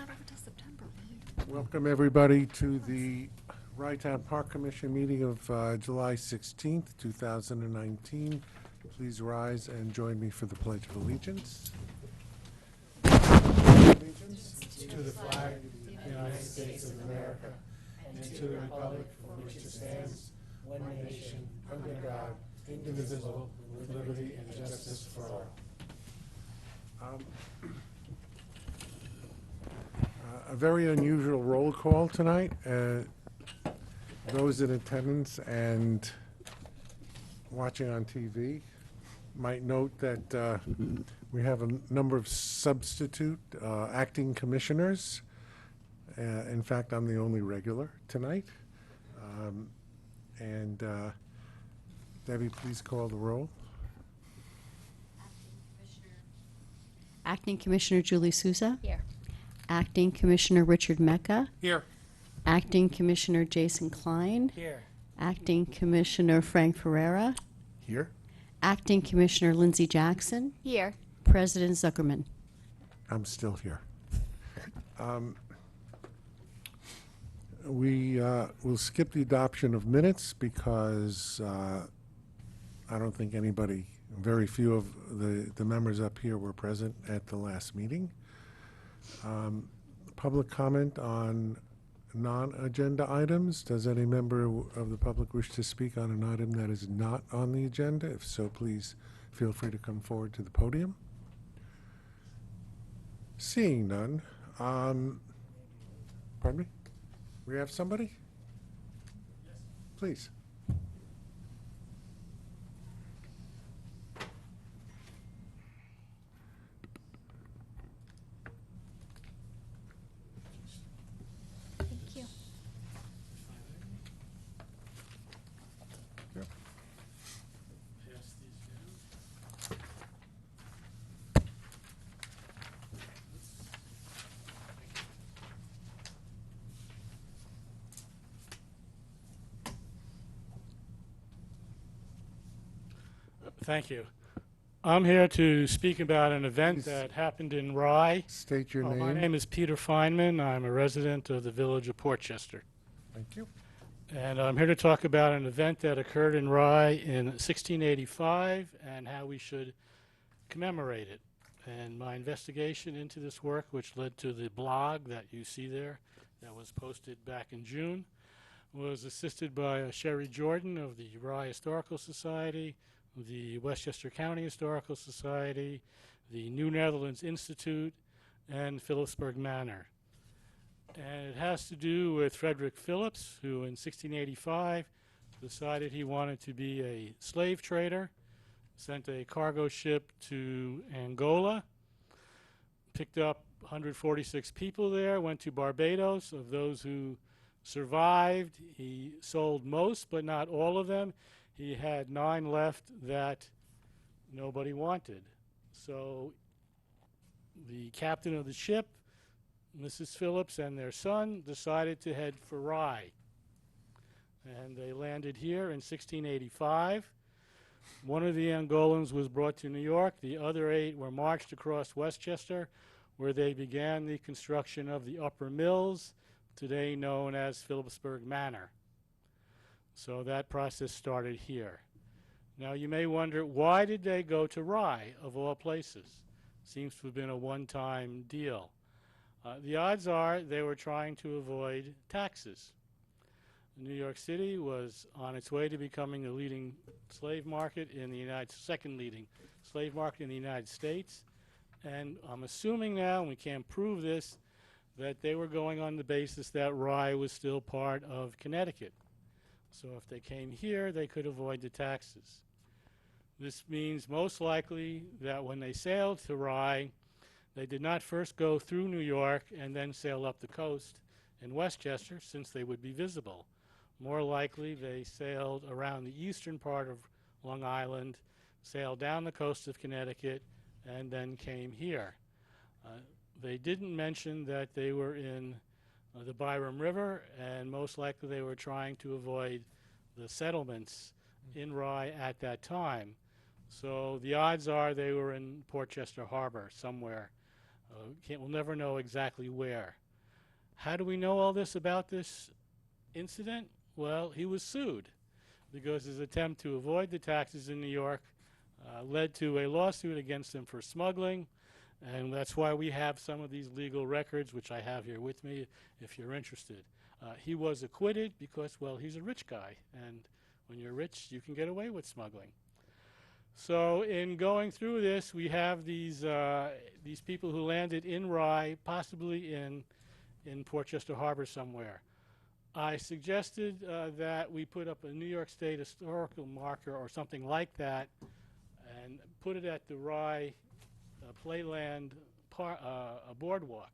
not over till September, right? Welcome, everybody, to the Rye-Town Park Commission meeting of July 16th, 2019. Please rise and join me for the Pledge of Allegiance. Allegiance to the flag of the United States of America and to the republic for which it stands, one nation, under God, indivisible, with liberty and justice for all. A very unusual roll call tonight. Those in attendance and watching on TV might note that we have a number of substitute acting commissioners. In fact, I'm the only regular tonight. Debbie, please call the roll. Acting Commissioner Julie Souza. Here. Acting Commissioner Richard Mecca. Here. Acting Commissioner Jason Klein. Here. Acting Commissioner Frank Ferreira. Here. Acting Commissioner Lindsay Jackson. Here. President Zuckerman. I'm still here. We will skip the adoption of minutes because I don't think anybody, very few of the members up here were present at the last meeting. Public comment on non-agenda items. Does any member of the public wish to speak on an item that is not on the agenda? If so, please feel free to come forward to the podium. Seeing none. Pardon me? We have somebody? Yes. Please. Thank you. Yep. Pass these down. Thank you. I'm here to speak about an event Please. that happened in Rye. State your My name. name is Peter Feynman. I'm a resident of the village of Portchester. Thank you. And I'm here to talk about an event that occurred in Rye in 1685 and how we should commemorate it. And my investigation into this work, which led to the blog that you see there that was posted back in June, was assisted by Sherry Jordan of the Rye Historical Society, the Westchester County Historical Society, the New Netherlands Institute, and Phillipsburg Manor. And it has to do with Frederick Phillips, who in 1685 decided he wanted to be a slave trader, sent a cargo ship to Angola, picked up 146 people there, went to Barbados. Of those who survived, he sold most, but not all of them. He had 9 left that nobody wanted. So the captain of the ship, Mrs. Phillips, and their son decided to head for Rye. And they landed here in 1685. One of the Angolans was brought to New York. The other 8 were marched across Westchester, where they began the construction of the Upper Mills, today known as Phillipsburg Manor. So that process started here. Now you may wonder, why did they go to Rye, of all places? Seems to have been a one-time deal. The odds are they were trying to avoid taxes. New York City was on its way to becoming the leading slave market in the second leading slave market in the United States. And I'm assuming now, and we can't prove this, that they were going on the basis that Rye was still part of Connecticut. So if they came here, they could avoid the taxes. This means most likely that when they sailed to Rye, they did not first go through New York and then sail up the coast in Westchester, since they would be visible. More likely, they sailed around the eastern part of Long Island, sailed down the coast of Connecticut, and then came here. They didn't mention that they were in the Byram River, and most likely they were trying to avoid the settlements in Rye at that time. So the odds are they were in Portchester Harbor somewhere We'll never know exactly where. How do we know all this about this incident? Well, he was sued because his attempt to avoid the taxes in New York led to a lawsuit against him for smuggling, and that's why we have some of these legal records, which I have here with me if you're interested. He was acquitted because, well, he's a rich guy, and when you're rich, you can get away with smuggling. So in going through this, we have these people who landed in Rye, possibly in Portchester Harbor somewhere. I suggested that we put up a New York State historical marker or something like that and put it at the Rye Playland boardwalk.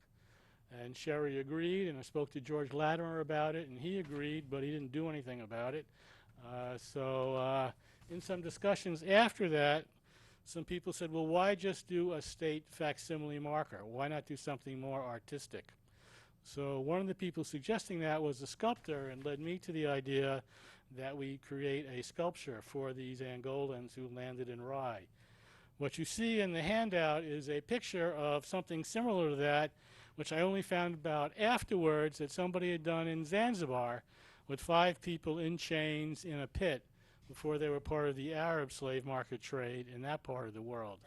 And Sherry agreed, and I spoke to George Latimer about it, and he agreed, but he didn't do anything about it. In some discussions after that, some people said, well, why just do a state facsimile marker? Why not do something more artistic? So one of the people suggesting that was a sculptor, and led me to the idea that we create a sculpture for these Angolans who landed in Rye. What you see in the handout is a picture of something similar to that, which I only found about afterwards, that somebody had done in Zanzibar with 5 people in chains in a pit before they were part of the Arab slave market trade in that part of the world.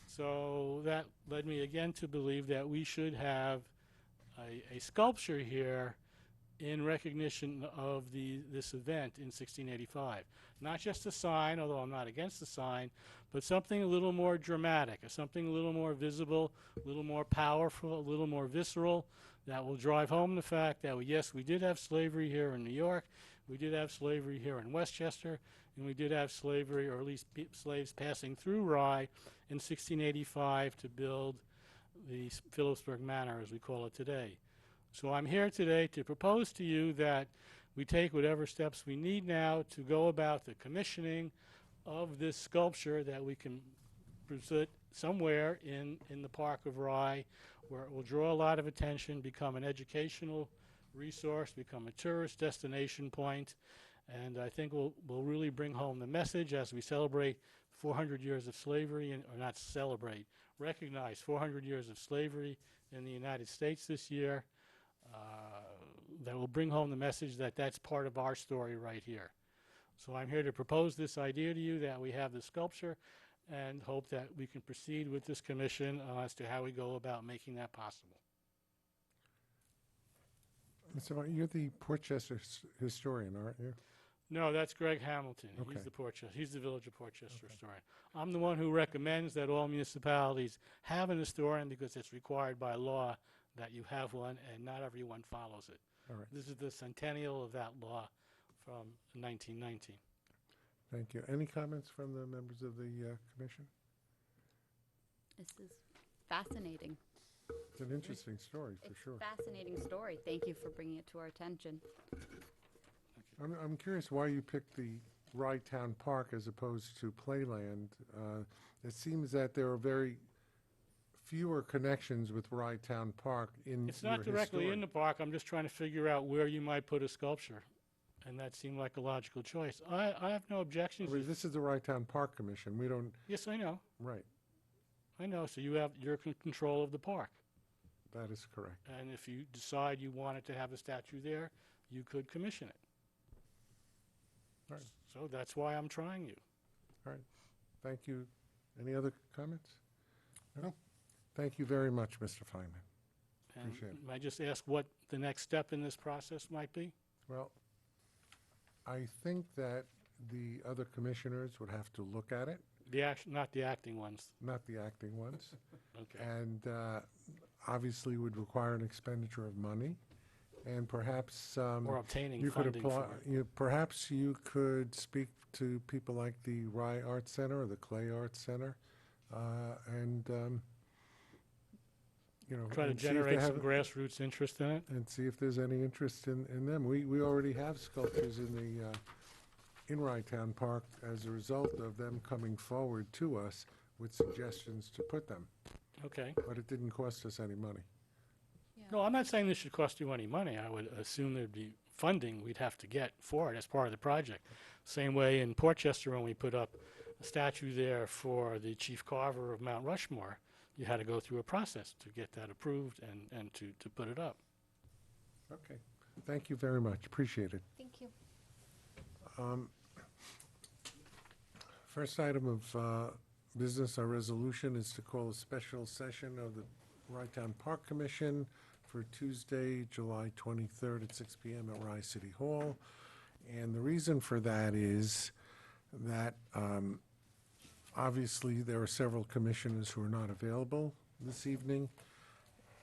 So that led me again to believe that we should have a sculpture here in recognition of this event in 1685. Not just a sign, although I'm not against the sign, but something a little more dramatic, something a little more visible, a little more powerful, a little more visceral, that will drive home the fact that, yes, we did have slavery here in New York, we did have slavery here in Westchester, and we did have slavery, or at least slaves passing through Rye in 1685 to build the Phillipsburg Manor, as we call it today. So I'm here today to propose to you that we take whatever steps we need now to go about the commissioning of this sculpture that we can present somewhere in the Park of Rye, where it will draw a lot of attention, become an educational resource, become a tourist destination point, and I think we'll really bring home the message as we celebrate 400 years of slavery, or not celebrate, recognize 400 years of slavery in the United States this year. That will bring home the message that that's part of our story right here. So I'm here to propose this idea to you, that we have the sculpture, and hope that we can proceed with this commission as to how we go about making that possible. Mr. Martin, you're the Portchester historian, aren't you? No, that's Greg Hamilton. Okay. He's the Village of Portchester historian. I'm the one who recommends that all municipalities have an historian because it's required by law that you have one, and not everyone follows it. All right. This is the centennial of that law from 1919. Thank you. Any comments from the members of the commission? This is fascinating. It's an interesting story, for It's sure. a fascinating story. Thank you for bringing it to our attention. I'm curious why you picked the Rye Town Park as opposed to Playland. It seems that there are very fewer connections with Rye Town Park in It's not your directly historian. in the park. I'm just trying to figure out where you might put a sculpture, and that seemed like a logical choice. I have no objections. Well, this is the Rye Town Park Commission. We don't, Yes, I know. right, I know. So you're in control of the park. that is correct. And if you decide you wanted to have a statue there, you could commission it. All right. So that's why I'm trying you. All right. Thank you. Any other comments? No? Thank you very much, Mr. Feynman. And Appreciate it. may I just ask what the next step in this process might be? Well, I think that the other commissioners would have to look at it, Not the acting ones. not the acting ones, Okay. and obviously would require an expenditure of money, and perhaps Or obtaining you could funding apply. for it. Perhaps you could speak to people like the Rye Arts Center or the Clay Arts Center, and Try to and see if they generate some have- grassroots interest in it. and see if there's any interest in them. We already have sculptures in the in Rye Town Park as a result of them coming forward to us with suggestions to put them, Okay. but it didn't cost us any money. No, I'm not saying this should cost you any money. I would assume there'd be funding we'd have to get for it as part of the project. Same way in Portchester when we put up a statue there for the chief carver of Mount Rushmore. you had to go through a process to get that approved and to put it up. Okay, thank you very much, appreciate it. Thank you. First item of business, our resolution is to call a special session of the Rye-Town Park Commission for Tuesday, July 23rd at 6 PM at Rye City Hall. And the reason for that is that obviously there are several commissioners who are not available this evening.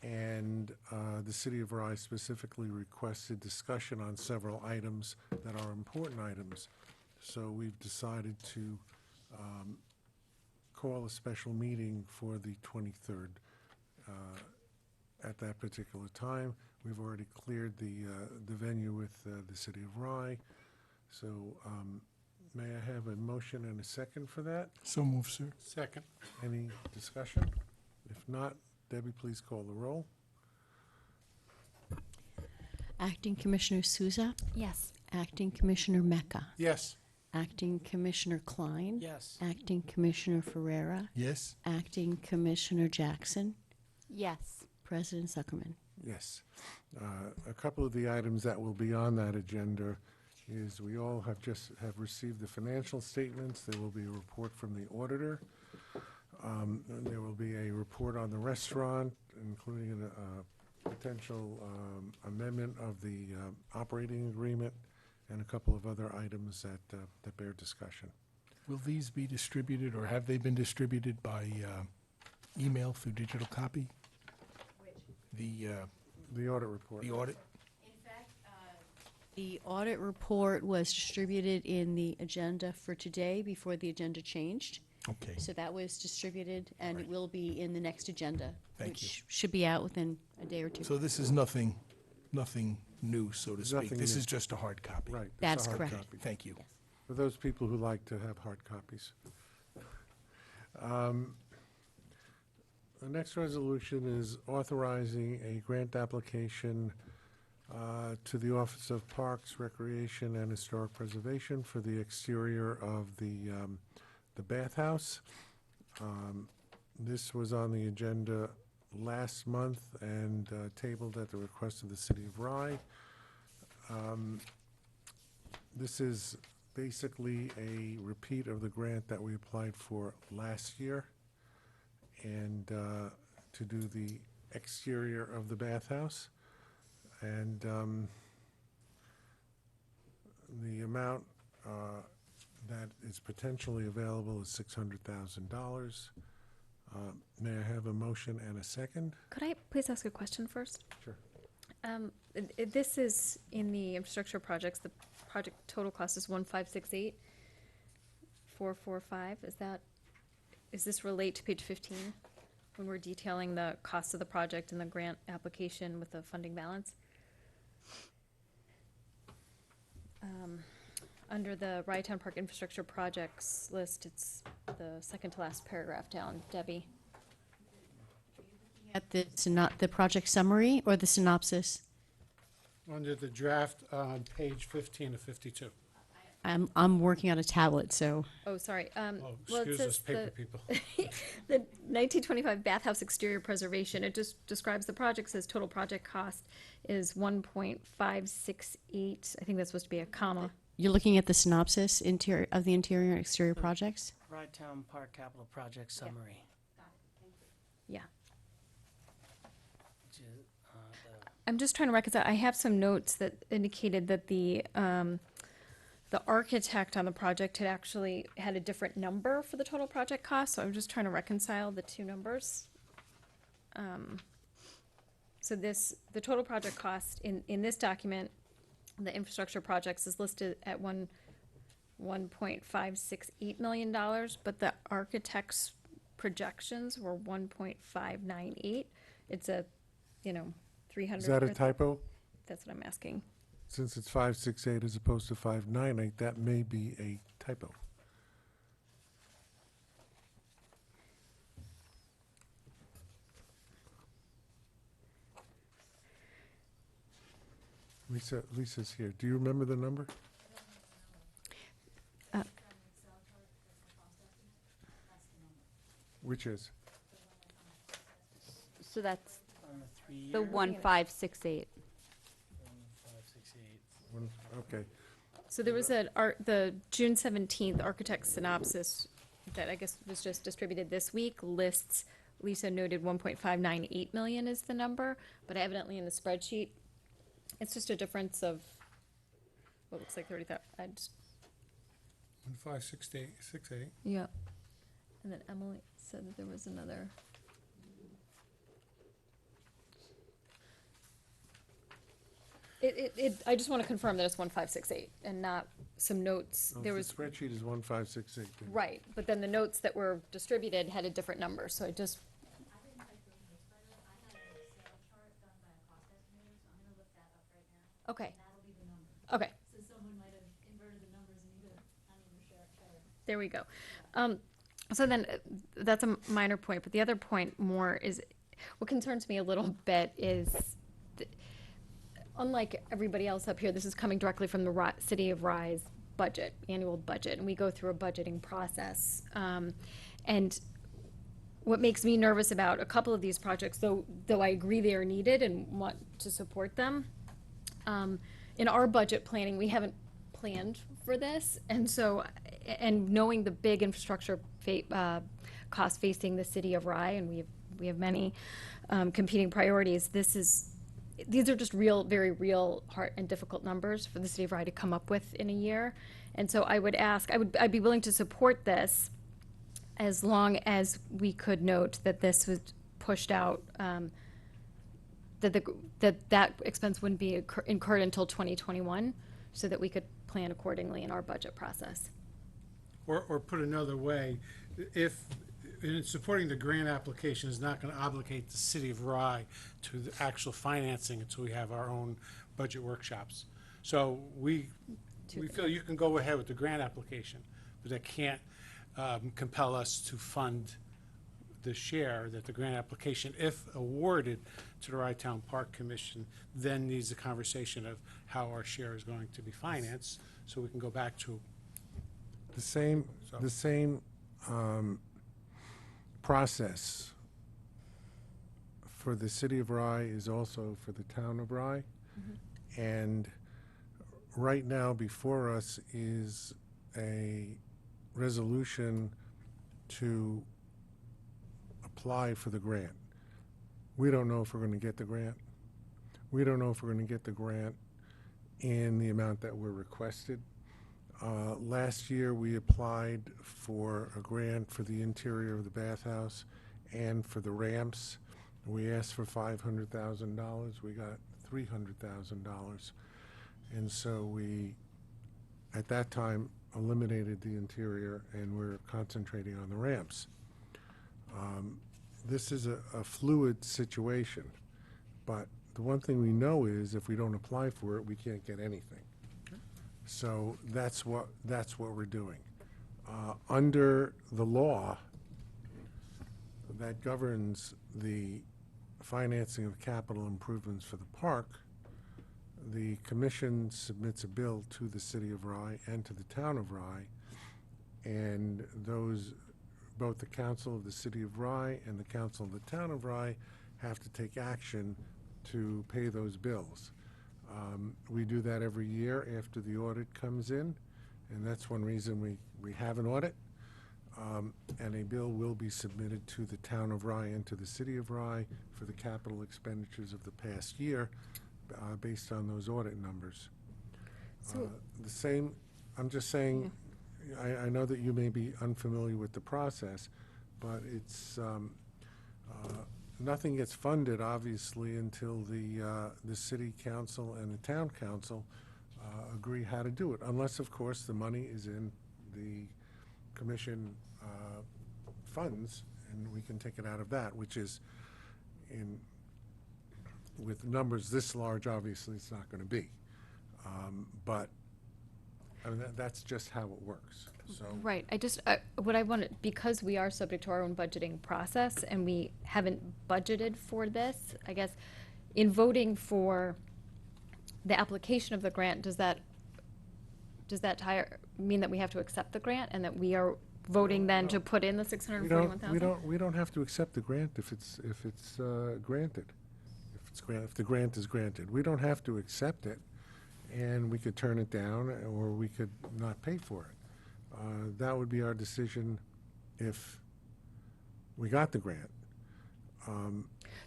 And the City of Rye specifically requested discussion on several items that are important items. So we've decided to call a special meeting for the 23rd at that particular time. We've already cleared the venue with the City of Rye. So may I have a motion and a second for that? So move, sir. Second. Any discussion? If not, Debbie, please call the roll. Acting Commissioner Souza, Yes. Acting Commissioner Mecca, Yes. Acting Commissioner Klein, Yes. Acting Commissioner Ferrera, Yes. Acting Commissioner Jackson, Yes. President Zuckerman. Yes. A couple of the items that will be on that agenda is we all have received the financial statements. There will be a report from the auditor. And there will be a report on the restaurant, including a potential amendment of the operating agreement and a couple of other items that bear discussion. Will these be distributed, or have they been distributed by email through digital copy? The audit report. The audit? The audit report was distributed in the agenda for today before the agenda changed. Okay. So that was distributed, and it Right. will be in the next agenda. Thank you. Which should be out within a day or two. So this is nothing new, so to speak. Nothing This new. is just a hard copy. Right. it's a That's hard correct. copy. Thank you. For those people who like to have hard copies. The next resolution is authorizing a grant application to the Office of Parks, Recreation, and Historic Preservation for the exterior of the bathhouse. This was on the agenda last month and tabled at the request of the City of Rye. This is basically a repeat of the grant that we applied for last year, and to do the exterior of the bathhouse. And the amount that is potentially available is $600,000. May I have a motion and a second? Could I please ask a question first? Sure. This is in the infrastructure projects, the project total cost is 1,568,445. Is this relate to page 15? When we're detailing the cost of the project and the grant application with the funding balance? Under the Rye-Town Park infrastructure projects list, it's the second to last paragraph down. Debbie? At the project summary or the synopsis? Under the draft on page 15 of 52. I'm working on a tablet, so Oh, sorry. Oh, Well, it excuse us, says paper the- people. The 1925 bathhouse exterior preservation, it just describes the project, says total project cost is 1.568, I think that's supposed to be a comma. you're looking at the synopsis of the interior and exterior projects? Rye-Town Park Capital Project Summary, Yeah. which is, I'm just trying to reconcile, I have some notes that indicated that the architect on the project had actually had a different number for the total project cost, so I'm just trying to reconcile the two numbers. So the total project cost in this document, the infrastructure projects is listed at $1.568 million, but the architect's projections were 1.598. It's a, 300. Is that a typo? That's what I'm asking. Since it's 568 as opposed to 598, that may be a typo. Lisa's here. Do you remember the number? Which is? So that's On the 3 the year. 1568. 1568. Okay. So there was the June 17th architect synopsis that I guess was just distributed this week lists, Lisa noted 1.598 million is the number, but evidently in the spreadsheet, it's just a difference of what looks like 30,000. 15668. Yeah. And then Emily said that there was another. I just want to confirm that it's 1568 and not some notes. There The was, spreadsheet is 1568. right, but then the notes that were distributed had a different number, so I just, I didn't type those notes, by the way. I had an Excel chart done by a cost estimator, so I'm gonna look that up right now. okay, That'll be the number. okay. So someone might have inverted the numbers and either, I don't even share it. There we go. So then, that's a minor point, but the other point more is, what concerns me a little bit is, unlike everybody else up here, this is coming directly from the City of Rye's budget, annual budget, and we go through a budgeting process. And what makes me nervous about a couple of these projects, though I agree they are needed and want to support them, in our budget planning, we haven't planned for this, and so, and knowing the big infrastructure costs facing the City of Rye, and we have many competing priorities, these are just very real, hard and difficult numbers for the City of Rye to come up with in a year. And so I would ask, I'd be willing to support this as long as we could note that this was pushed out, that expense wouldn't be incurred until 2021, so that we could plan accordingly in our budget process. Or put another way, if, in supporting the grant application is not gonna obligate the City of Rye to the actual financing until we have our own budget workshops. So we feel you can go ahead with the grant application, but that can't compel us to fund the share that the grant application, if awarded to the Rye Town Park Commission, then needs a conversation of how our share is going to be financed, so we can go back to. The same process for the City of Rye is also for the Town of Rye. And right now before us is a resolution to apply for the grant. We don't know if we're going to get the grant. We don't know if we're going to get the grant in the amount that we're requested. Last year, we applied for a grant for the interior of the bathhouse and for the ramps. We asked for $500,000. We got $300,000. And so we, at that time, eliminated the interior and we're concentrating on the ramps. This is a fluid situation, but the one thing we know is if we don't apply for it, we can't get anything. So that's what we're doing. Under the law that governs the financing of capital improvements for the park, the commission submits a bill to the City of Rye and to the Town of Rye, and both the Council of the City of Rye and the Council of the Town of Rye have to take action to pay those bills. We do that every year after the audit comes in, and that's one reason we have an audit. And a bill will be submitted to the Town of Rye and to the City of Rye for the capital expenditures of the past year based on those audit numbers. So- The same, I'm just saying, I know that you may be unfamiliar with the process, but it's, nothing gets funded, obviously, until the city council and the town council agree how to do it, unless, of course, the money is in the commission funds, and we can take it out of that, which is, with numbers this large, obviously, it's not going to be. But, I mean, that's just how it works, so. Right, what I wanted, because we are subject to our own budgeting process and we haven't budgeted for this, I guess, in voting for the application of the grant, does that mean that we have to accept the grant and that we are voting then to put in the $641,000? We don't have to accept the grant if it's granted. If the grant is granted. We don't have to accept it, and we could turn it down, or we could not pay for it. That would be our decision if we got the grant.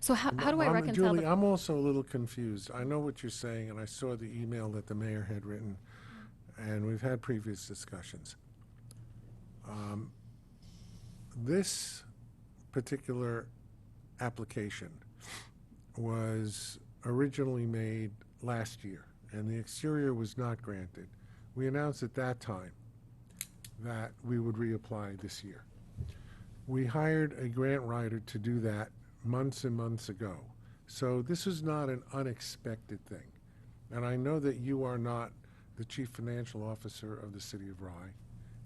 So how do I reconcile Julie, the? I'm also a little confused. I know what you're saying, and I saw the email that the mayor had written, and we've had previous discussions. This particular application was originally made last year, and the exterior was not granted. We announced at that time that we would reapply this year. We hired a grant writer to do that months and months ago. So this is not an unexpected thing. And I know that you are not the chief financial officer of the city of Rye,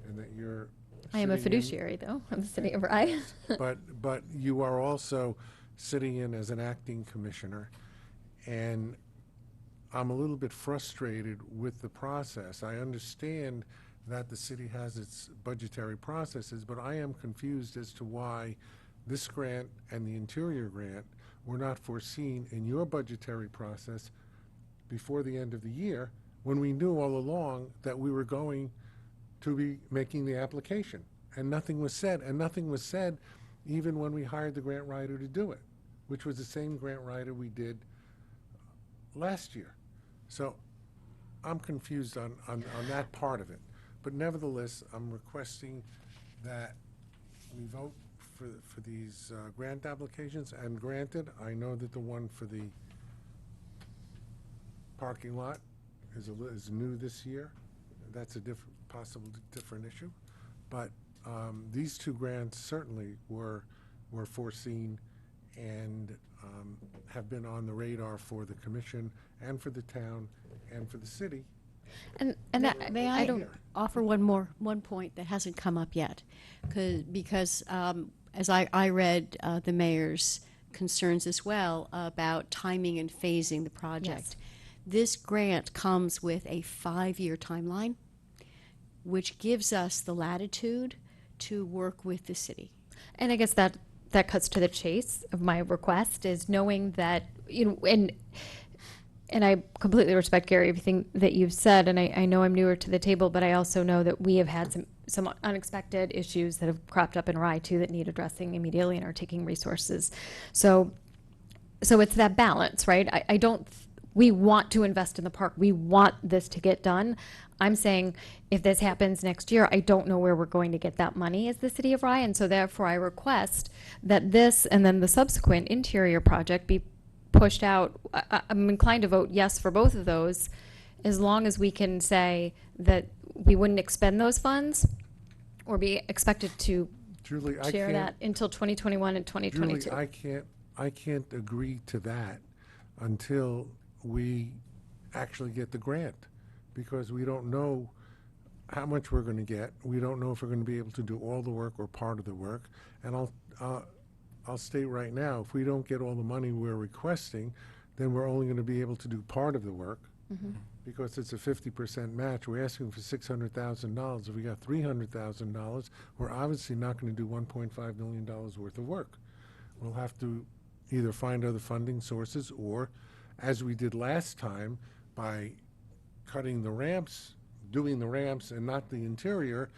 and that you're I am a sitting in- fiduciary, though, of the city of Rye. but you are also sitting in as an acting commissioner, and I'm a little bit frustrated with the process. I understand that the city has its budgetary processes, but I am confused as to why this grant and the interior grant were not foreseen in your budgetary process before the end of the year, when we knew all along that we were going to be making the application. And nothing was said, even when we hired the grant writer to do it, which was the same grant writer we did last year. So I'm confused on that part of it. But nevertheless, I'm requesting that we vote for these grant applications. And granted, I know that the one for the parking lot is new this year. That's a possible different issue. But these two grants certainly were foreseen and have been on the radar for the commission and for the town and for the city. And that, May I I don't, offer one point that hasn't come up yet? Because as I read the mayor's concerns as well about timing and phasing the project. This grant comes with a 5-year timeline, which gives us the latitude to work with the city. and I guess that cuts to the chase of my request, is knowing that, and I completely respect, Gary, everything that you've said, and I know I'm newer to the table, but I also know that we have had some unexpected issues that have cropped up in Rye too that need addressing immediately and are taking resources. So it's that balance, right? We want to invest in the park. We want this to get done. I'm saying if this happens next year, I don't know where we're going to get that money as the city of Rye. And so therefore I request that this and then the subsequent interior project be pushed out. I'm inclined to vote yes for both of those, as long as we can say that we wouldn't expend those funds or be expected to Julie, share that until 2021 and 2022. Julie, I can't agree to that until we actually get the grant, because we don't know how much we're going to get. We don't know if we're going to be able to do all the work or part of the work. And I'll state right now, if we don't get all the money we're requesting, then we're only going to be able to do part of the work, because it's a 50% match. We're asking for $600,000. If we got $300,000, we're obviously not going to do $1.5 million worth of work. We'll have to either find other funding sources, or, as we did last time, by cutting the ramps, doing the ramps and not the interior,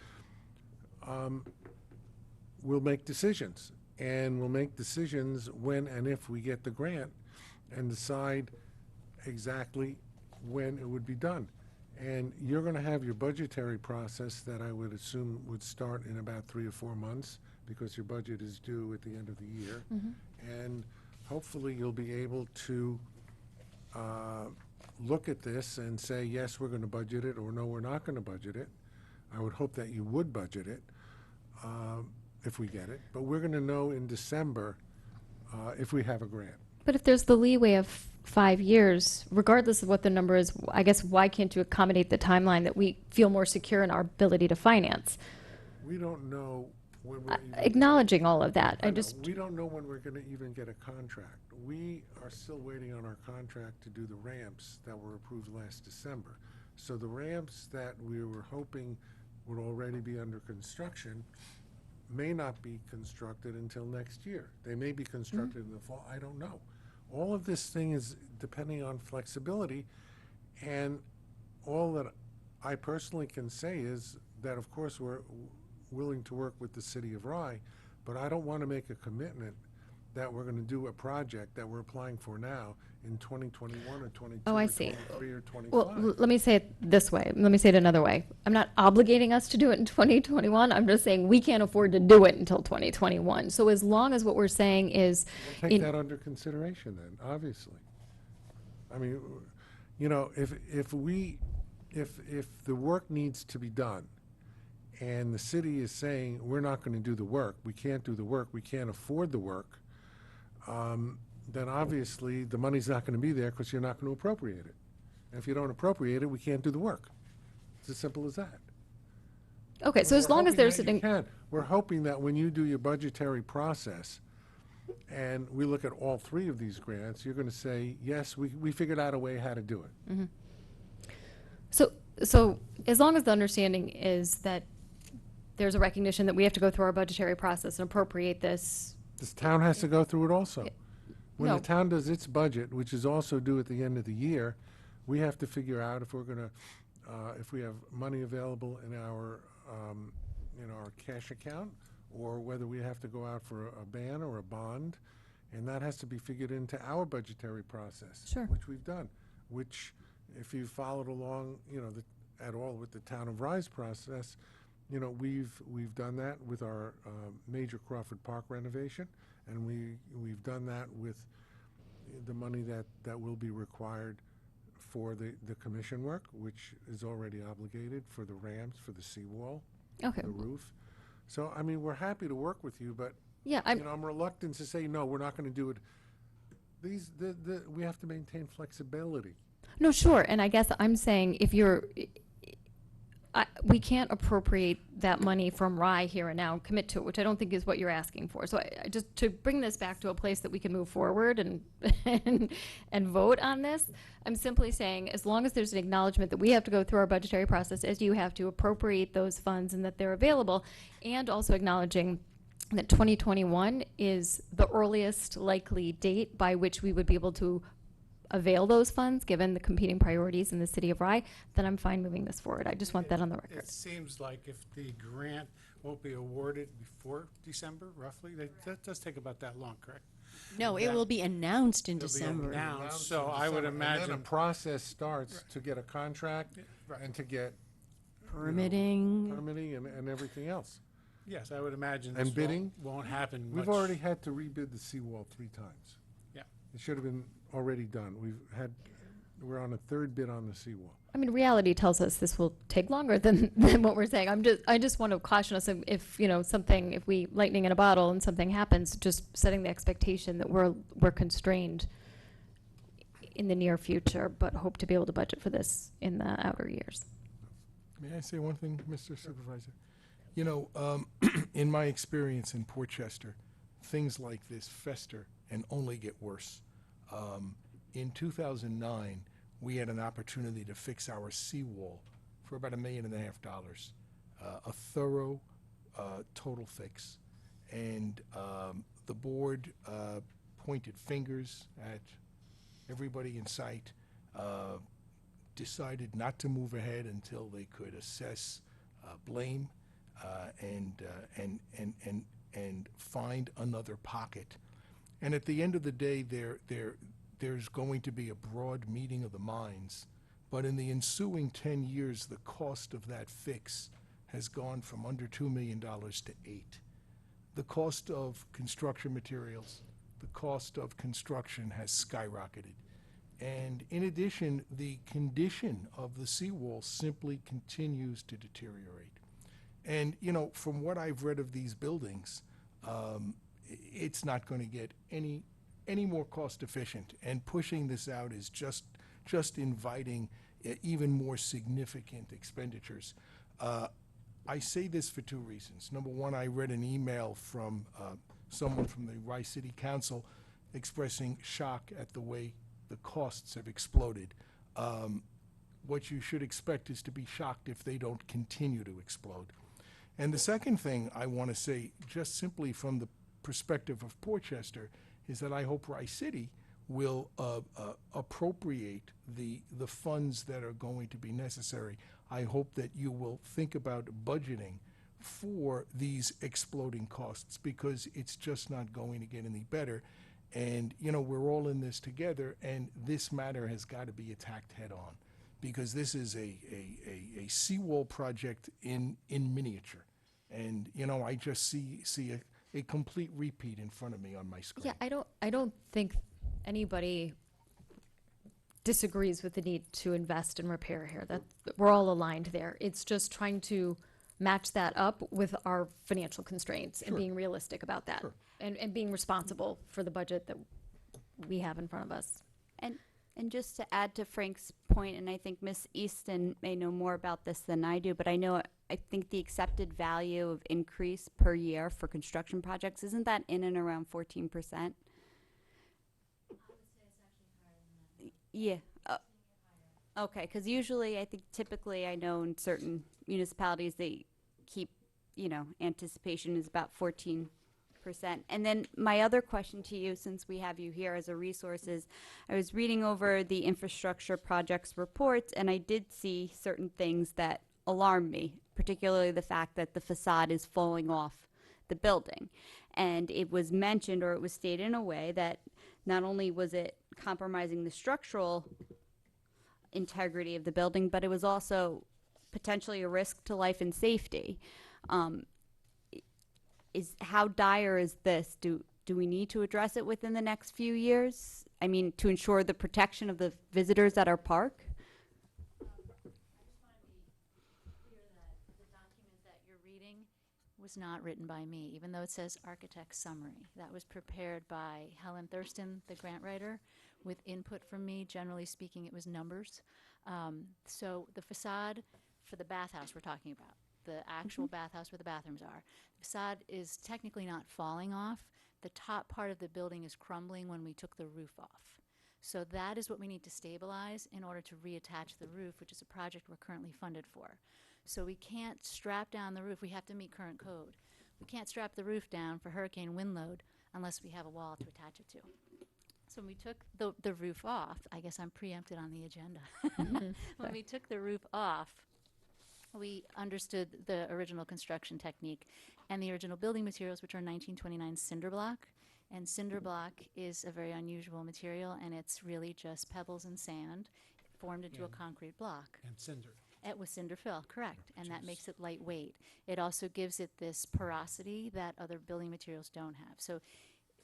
we'll make decisions. And we'll make decisions when and if we get the grant, and decide exactly when it would be done. And you're going to have your budgetary process that I would assume would start in about 3 or 4 months, because your budget is due at the end of the year. And hopefully you'll be able to look at this and say, yes, we're going to budget it, or no, we're not going to budget it. I would hope that you would budget it if we get it. But we're going to know in December if we have a grant. But if there's the leeway of 5 years, regardless of what the number is, I guess why can't you accommodate the timeline that we feel more secure in our ability to finance? We don't know when we're even... Acknowledging all of that, I I know. just, We don't know when we're going to even get a contract. We are still waiting on our contract to do the ramps that were approved last December. So the ramps that we were hoping would already be under construction may not be constructed until next year. They may be constructed in the fall, I don't know. All of this thing is depending on flexibility, and all that I personally can say is that, of course, we're willing to work with the city of Rye, but I don't want to make a commitment that we're going to do a project that we're applying for now in 2021 or 22 Oh, I or see. 23 or 25. Well, let me say it this way. Let me say it another way. I'm not obligating us to do it in 2021. I'm just saying we can't afford to do it until 2021. So as long as what we're saying is, Take in- that under consideration then, obviously. I mean, you know, if the work needs to be done, and the city is saying, we're not going to do the work, we can't do the work, we can't afford the work, then obviously the money's not going to be there because you're not going to appropriate it. And if you don't appropriate it, we can't do the work. It's as simple as that. okay, so as We're long as hoping there's that you an, can. We're hoping that when you do your budgetary process, and we look at all three of these grants, you're going to say, yes, we figured out a way how to do it. so as long as the understanding is that there's a recognition that we have to go through our budgetary process and appropriate this. This town has to go through it also. When No. the town does its budget, which is also due at the end of the year, we have to figure out if we're going to, if we have money available in our cash account, or whether we have to go out for a ban or a bond, and that has to be figured into our budgetary process. Sure. Which we've done, which, if you followed along, at all with the Town of Rise process, we've done that with our major Crawford Park renovation, and we've done that with the money that will be required for the commission work, which is already obligated for the ramps, for the seawall, Okay, the roof. So, I mean, we're happy to work with you, but, yeah, I'm reluctant to say, no, we're not going to do it. We have to maintain flexibility. no, sure, and I guess I'm saying if we can't appropriate that money from Rye here and now and commit to it, which I don't think is what you're asking for. So I just, to bring this back to a place that we can move forward and, and vote on this, I'm simply saying, as long as there's an acknowledgement that we have to go through our budgetary process, as you have to appropriate those funds and that they're available, and also acknowledging that 2021 is the earliest likely date by which we would be able to avail those funds, given the competing priorities in the city of Rye, then I'm fine moving this forward. I just want that on the record. It seems like if the grant won't be awarded before December, roughly, that does take about that long, correct? No, it will be announced in It'll be December. announced, so I would And then a imagine, process starts to get a contract and to get Permitting. permitting and everything else. yes, I would imagine And this bidding? won't happen much. We've already had to rebid the seawall 3 times. Yeah. It should have been already done. We're on a third bid on the seawall. I mean, reality tells us this will take longer than, than what we're saying. I just want to caution us if if we lightning in a bottle and something happens, just setting the expectation that we're constrained in the near future, but hope to be able to budget for this in the outer years. May I say one thing, Mr. Supervisor? In my experience in Portchester, things like this fester and only get worse. In 2009, we had an opportunity to fix our seawall for about $1.5 million, a thorough, total fix. And the board pointed fingers at everybody in sight, decided not to move ahead until they could assess blame and find another pocket. And at the end of the day, there's going to be a broad meeting of the minds. But in the ensuing 10 years, the cost of that fix has gone from under $2 million to $8 million. The cost of construction materials, the cost of construction has skyrocketed. And in addition, the condition of the seawall simply continues to deteriorate. And, from what I've read of these buildings, it's not going to get any more cost efficient. And pushing this out is just inviting even more significant expenditures. I say this for 2 reasons. Number one, I read an email from someone from the Rice City Council expressing shock at the way the costs have exploded. what you should expect is to be shocked if they don't continue to explode. And the second thing I want to say, just simply from the perspective of Portchester, is that I hope Rice City will appropriate the funds that are going to be necessary. I hope that you will think about budgeting for these exploding costs, because it's just not going to get any better. And, you know, we're all in this together, and this matter has got to be attacked head-on, because this is a seawall project in miniature. And, you know, I just see a complete repeat in front of me on my screen. Yeah, I don't think anybody disagrees with the need to invest in repair here. That, we're all aligned there. It's just trying to match that up with our financial constraints and Sure. being realistic about that. Sure. And being responsible for the budget that we have in front of us. And just to add to Frank's point, and I think Ms. Easton may know more about this than I do, but I think the accepted value of increase per year for construction projects, isn't that in and around 14%? Yeah. Okay, because usually, I think typically, I know in certain municipalities, they keep, anticipation is about 14%. And then my other question to you, since we have you here as a resource, is I was reading over the infrastructure projects reports, and I did see certain things that alarmed me, particularly the fact that the facade is falling off the building. And it was mentioned, or it was stated in a way that not only was it compromising the structural integrity of the building, but it was also potentially a risk to life and safety. How dire is this? Do we need to address it within the next few years? I mean, to ensure the protection of the visitors at our park? I just want to be clear that the document that you're reading was not written by me, even though it says architect summary. That was prepared by Helen Thurston, the grant writer, with input from me. Generally speaking, it was numbers. So the facade for the bathhouse we're talking about, the actual bathhouse where the bathrooms are, the facade is technically not falling off. The top part of the building is crumbling when we took the roof off. So that is what we need to stabilize in order to reattach the roof, which is a project we're currently funded for. So we can't strap down the roof. We have to meet current code. We can't strap the roof down for hurricane wind load unless we have a wall to attach it to. So when we took the roof off, I guess I'm preempted on the agenda. When we took the roof off, we understood the original construction technique and the original building materials, which are 1929 cinder block. And cinder block is a very unusual material, and it's really just pebbles and sand formed into a concrete block. And cinder. It was cinder fill, correct, and that makes it lightweight. It also gives it this porosity that other building materials don't have. So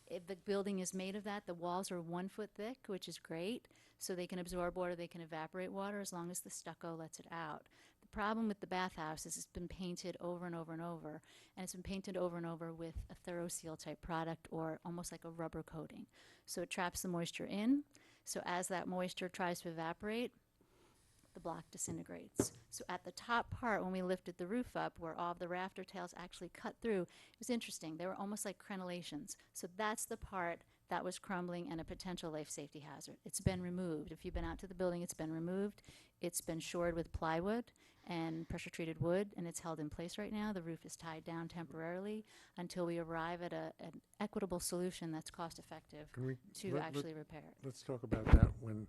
if the building is made of that, the walls are 1 foot thick, which is great, so they can absorb water, they can evaporate water as long as the stucco lets it out. The problem with the bathhouse is it's been painted over and over and over, and it's been painted over and over with a ThoroSeal type product or almost like a rubber coating. So it traps the moisture in, so as that moisture tries to evaporate, the block disintegrates. So at the top part, when we lifted the roof up, where all of the rafter tails actually cut through, it was interesting. They were almost like crenellations. So that's the part that was crumbling and a potential life safety hazard. It's been removed. If you've been out to the building, it's been removed. It's been shored with plywood and pressure-treated wood, and it's held in place right now. The roof is tied down temporarily until we arrive at an equitable solution that's cost-effective Can we, to actually repair it. let's talk about that when,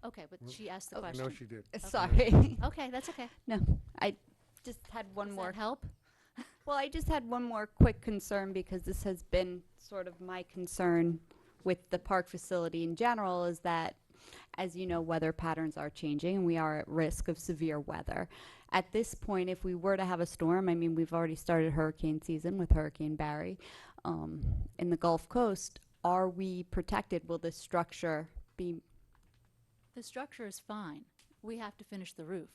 Okay, but she asked the I question. know she did. Sorry. Okay, that's okay. No, I just had one Does more. that help? Well, I just had one more quick concern, because this has been sort of my concern with the park facility in general, is that, as you know, weather patterns are changing and we are at risk of severe weather. At this point, if we were to have a storm, I mean, we've already started hurricane season with Hurricane Barry in the Gulf Coast. Are we protected? Will this structure be? The structure is fine. We have to finish the roof,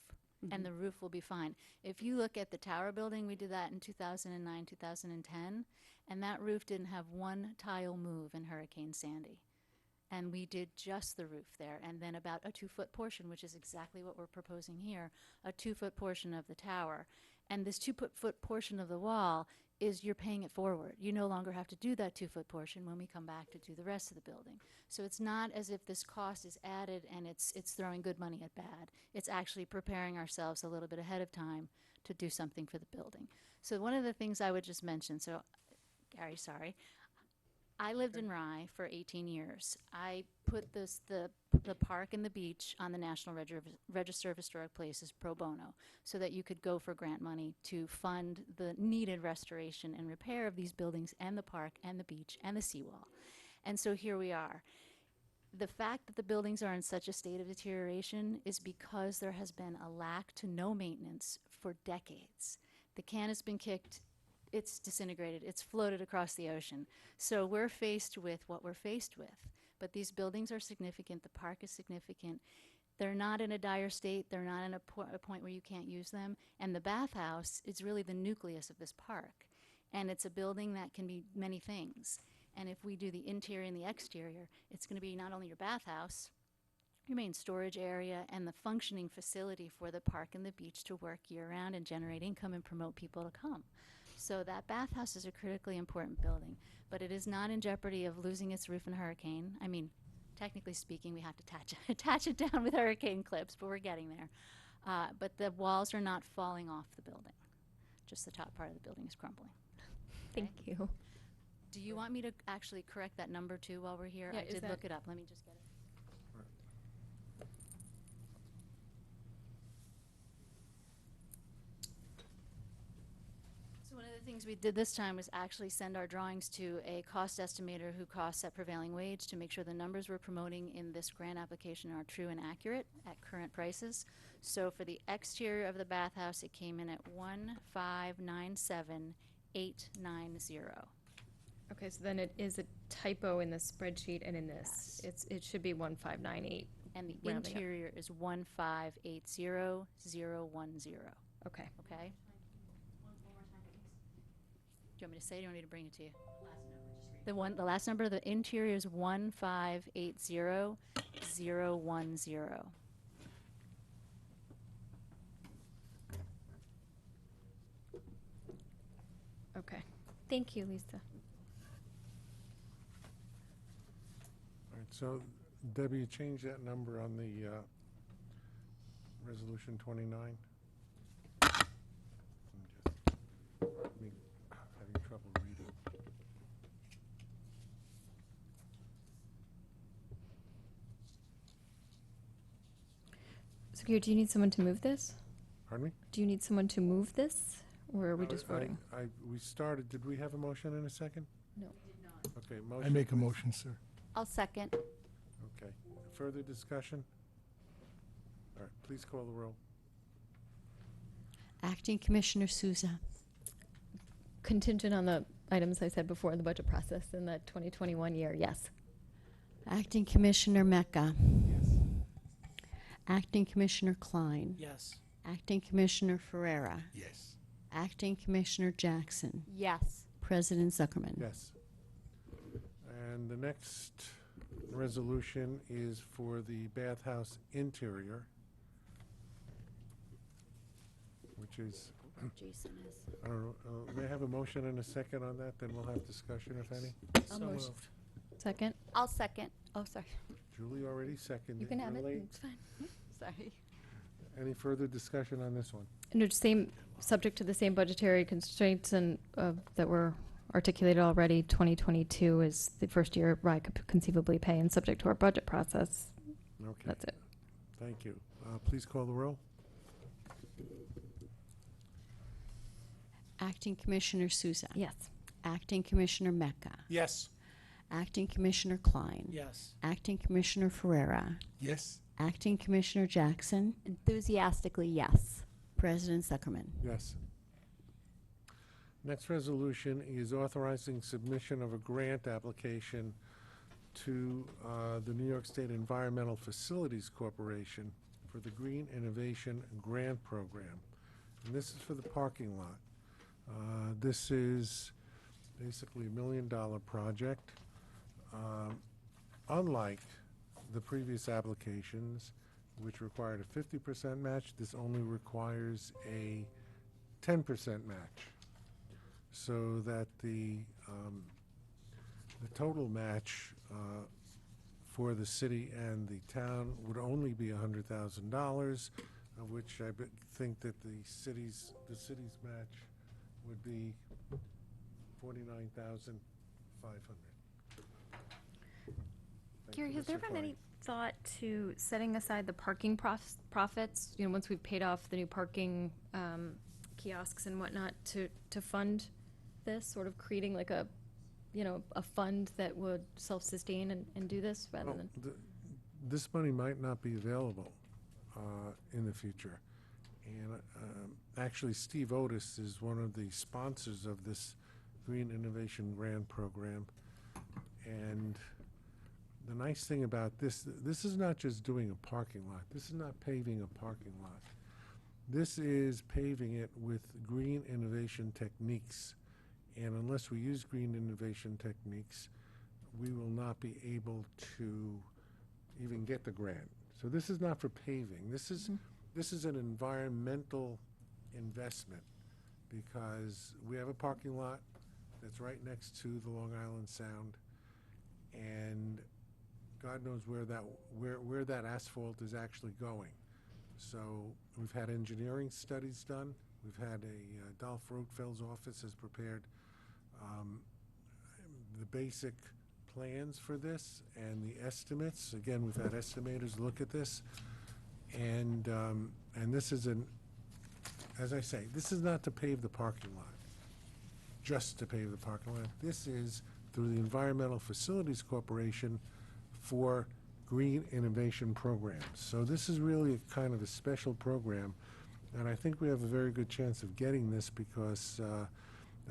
and the roof will be fine. If you look at the tower building, we did that in 2009, 2010, and that roof didn't have one tile move in Hurricane Sandy. And we did just the roof there, and then about a 2-foot portion, which is exactly what we're proposing here, a 2-foot portion of the tower. And this 2-foot portion of the wall is you're paying it forward. You no longer have to do that 2-foot portion when we come back to do the rest of the building. So it's not as if this cost is added and it's throwing good money at bad. It's actually preparing ourselves a little bit ahead of time to do something for the building. So one of the things I would just mention, so Gary, sorry, I lived in Rye for 18 years. I put the park and the beach on the National Register of Historic Places pro bono so that you could go for grant money to fund the needed restoration and repair of these buildings and the park and the beach and the seawall. And so here we are. The fact that the buildings are in such a state of deterioration is because there has been a lack to no maintenance for decades. The can has been kicked, it's disintegrated, it's floated across the ocean. So we're faced with what we're faced with. But these buildings are significant, the park is significant. They're not in a dire state, they're not in a point where you can't use them. And the bathhouse is really the nucleus of this park. And it's a building that can be many things. And if we do the interior and the exterior, it's going to be not only your bathhouse, your main storage area, and the functioning facility for the park and the beach to work year-round and generate income and promote people to come. So that bathhouse is a critically important building, but it is not in jeopardy of losing its roof in a hurricane. I mean, technically speaking, we have to attach it down with hurricane clips, but we're getting there. But the walls are not falling off the building. Just the top part of the building is crumbling. Thank you. Do you want me to actually correct that number too while we're here? Yeah, I is did that- look it up. Let me just get it. So one of the things we did this time was actually send our drawings to a cost estimator who costs at prevailing wage to make sure the numbers we're promoting in this grant application are true and accurate at current prices. So for the exterior of the bathhouse, it came in at 1597890. Okay, so then it is a typo in the spreadsheet and in this. It should be 1598. And the Rounding up. interior is 1580010. Okay. Okay? Do you want me to say it or do you want me to bring it to you? The last number of the interior is 1580010. Okay. Thank you, Lisa. All right, so Debbie, you changed that number on the Resolution 29? I'm having trouble reading. So, Gary, do you need someone to move this? Pardon me? Do you need someone to move this, or are we just voting? We started, did we have a motion in a second? No. Okay, motion. I make a please. motion, sir. I'll second. Okay. Further discussion? All right, please call the roll. Acting Commissioner Souza. Contingent on the items I said before in the budget process in the 2021 year, yes. Acting Commissioner Mecca. Yes. Acting Commissioner Klein. Yes. Acting Commissioner Ferrera. Yes. Acting Commissioner Jackson. Yes. President Zuckerman. Yes. And the next resolution is for the bathhouse interior, which is, Jason is. I don't know, may I have a motion and a second on that? Then we'll have discussion, if any. So motion. moved. Second? I'll second. Oh, sorry. Julie already seconded. You can have You're it. late. It's fine. Sorry. Any further discussion on this one? No, same, subject to the same budgetary constraints and that were articulated already. 2022 is the first year RIDE could conceivably pay, and subject to our budget process. Okay. That's it. Thank you. Please call the roll. Acting Commissioner Souza. Yes. Acting Commissioner Mecca. Yes. Acting Commissioner Klein. Yes. Acting Commissioner Ferrera. Yes. Acting Commissioner Jackson. Enthusiastically, yes. President Zuckerman. Yes. Next resolution is authorizing submission of a grant application to the New York State Environmental Facilities Corporation for the Green Innovation Grant Program. And this is for the parking lot. This is basically $1 million project. Unlike the previous applications, which required a 50% match, this only requires a 10% match, so that the total match for the city and the town would only be $100,000, of which I think that the city's match would be $49,500. Gary, has there been any thought to setting aside the parking profits, you know, once we've paid off the new parking kiosks and whatnot, to fund this, sort of creating like a, you know, a fund that would self-sustain and do this rather Well, than? this money might not be available in the future. And actually, Steve Otis is one of the sponsors of this Green Innovation Grant Program. And the nice thing about this is not just doing a parking lot. This is not paving a parking lot. This is paving it with green innovation techniques. And unless we use green innovation techniques, we will not be able to even get the grant. So this is not for paving. This is an environmental investment, because we have a parking lot that's right next to the Long Island Sound, and God knows where that asphalt is actually going. So we've had engineering studies done. We've had Dolph Rotfeld's office has prepared the basic plans for this and the estimates. Again, we've had estimators look at this, and this is as I say, this is not to pave the parking lot, just to pave the parking lot. This is through the Environmental Facilities Corporation for green innovation programs. So this is really a kind of a special program, and I think we have a very good chance of getting this, because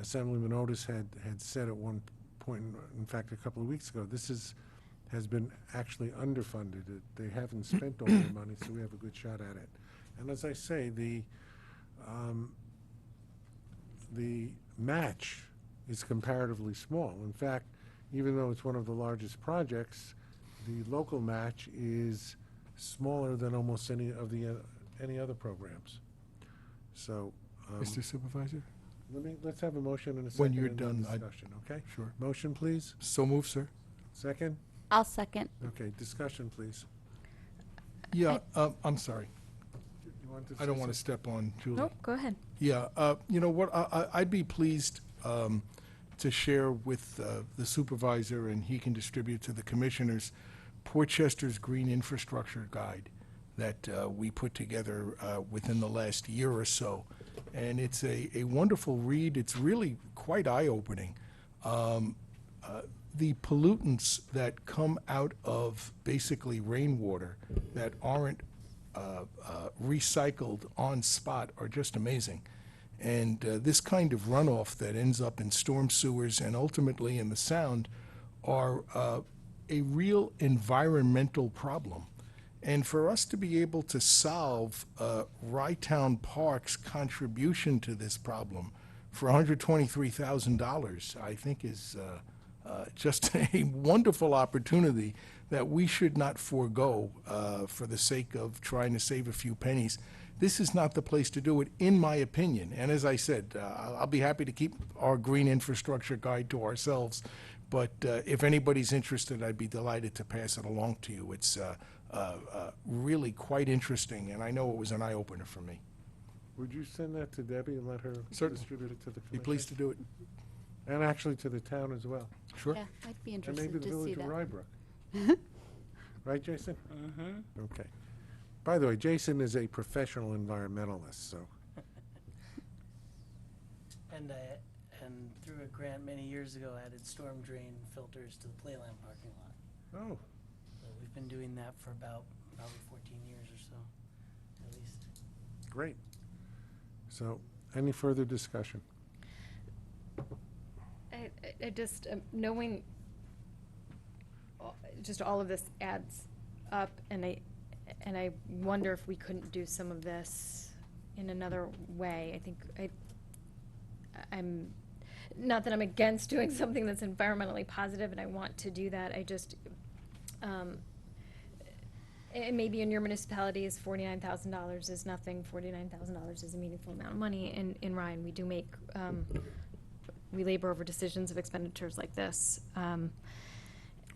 Assemblyman Otis had said at one point, in fact, a couple of weeks ago, this has been actually underfunded. They haven't spent all their money, so we have a good shot at it. And as I say, the match is comparatively small. In fact, even though it's one of the largest projects, the local match is smaller than almost any other programs. So, Mr. Supervisor? let's have a motion and a When second you're and then done, discussion, okay? Sure. Motion, please. So move, sir. Second? I'll second. Okay, discussion, please. Yeah, I'm sorry. You want to I don't say want to step on Julie. Nope, go ahead. Yeah, you know what, I'd be pleased to share with the supervisor, and he can distribute to the commissioners, Portchester's Green Infrastructure Guide that we put together within the last year or so. And it's a wonderful read. It's really quite eye-opening. The pollutants that come out of basically rainwater that aren't recycled on spot are just amazing. And this kind of runoff that ends up in storm sewers and ultimately in the Sound are a real environmental problem. And for us to be able to solve Rytown Park's contribution to this problem for $123,000, I think is just a wonderful opportunity that we should not forego for the sake of trying to save a few pennies. This is not the place to do it, in my opinion. And as I said, I'll be happy to keep our green infrastructure guide to ourselves. But if anybody's interested, I'd be delighted to pass it along to you. It's really quite interesting, and I know it was an eye-opener for me. Would you send that to Debbie and let her Certainly. distribute it to the Be commission? pleased to do it. And actually to the town as well. Sure. Yeah, I'd be And maybe interested the to see village of that. Rybrook. Right, Jason? Mm-hmm. Okay. By the way, Jason is a professional environmentalist, so. And through a grant many years ago, added storm drain filters to the Playland parking lot. Oh, So we've been doing that for about probably 14 years or so, at least. great. So, any further discussion? I just, knowing, just all of this adds up, and I wonder if we couldn't do some of this in another way. I think I'm, not that I'm against doing something that's environmentally positive, and I want to do that, I just, And maybe in your municipalities, $49,000 is nothing, $49,000 is a meaningful amount of money. In Ryan, we do make, we labor over decisions of expenditures like this.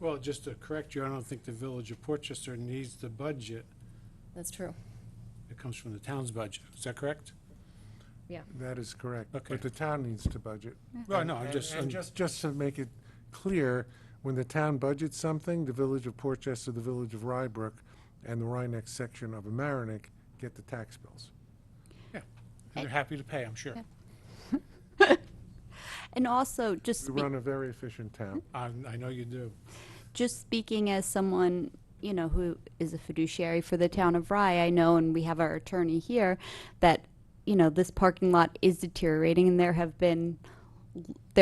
Well, just to correct you, I don't think the Village of Portchester needs the budget. That's true, It comes from the town's budget. Is that correct? yeah. That is correct. Okay. But the town needs to budget. Well, no, I'm And- just, And just to make it clear, when the town budgets something, the Village of Portchester, the Village of Rybrook, and the Rhinex section of Amerenik get the tax bills. and they're happy to pay, I'm sure. And also, just We run a very efficient town. I know you do. just speaking as someone, you know, who is a fiduciary for the town of Rye, I know, and we have our attorney here, that, you know, this parking lot is deteriorating, and there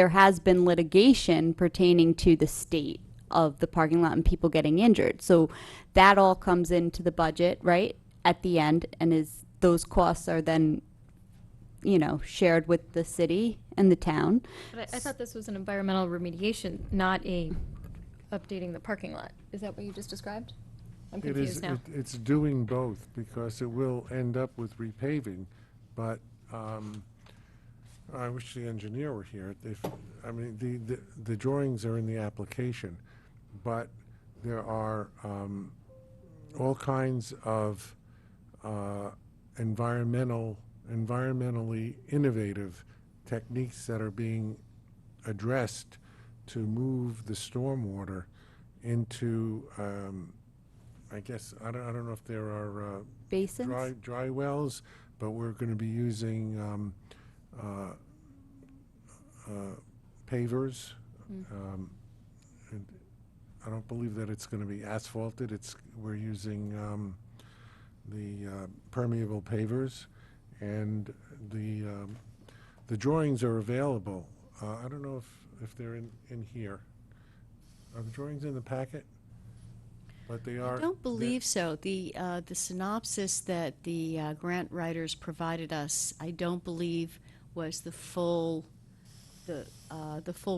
has been litigation pertaining to the state of the parking lot and people getting injured. So that all comes into the budget, right, at the end, and those costs are then, you know, shared with the city and the town. But I thought this was an environmental remediation, not updating the parking lot. Is that what you just described? I'm It is, confused now. it's doing both, because it will end up with repaving, but I wish the engineer were here. The drawings are in the application, but there are all kinds of environmentally innovative techniques that are being addressed to move the stormwater into, I guess, I don't know if there are Basins? dry wells, but we're going to be using pavers. And I don't believe that it's going to be asphalted. We're using the permeable pavers, and the drawings are available. I don't know if they're in here. Are the drawings in the packet? But they are. I don't believe so. The synopsis that the grant writers provided us, I don't believe was the full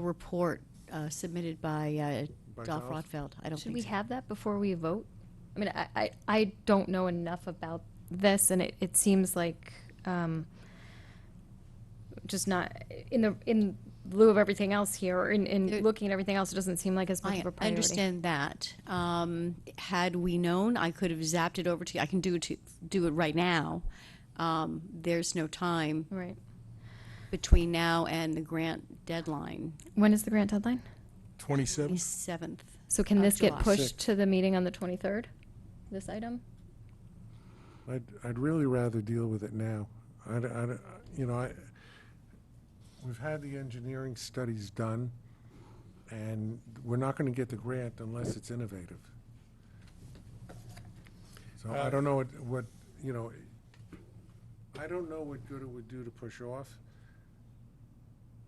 report submitted by By Dolph Dolph? Rothfeld. I don't Should think we so. have that before we vote? I mean, I don't know enough about this, and it seems like, just not, in lieu of everything else here, or in There- looking at everything else, it doesn't seem like as much of a I priority. understand that. Had we known, I could have zapped it over to you. I can do it right now. There's no time Right. between now and the grant deadline, When is the grant deadline? 27th? 7th. So can this July. get pushed to the meeting on the 23rd? This item? I'd really rather deal with it now. We've had the engineering studies done, and we're not going to get the grant unless it's innovative. So I don't know what, I don't know what good it would do to push off,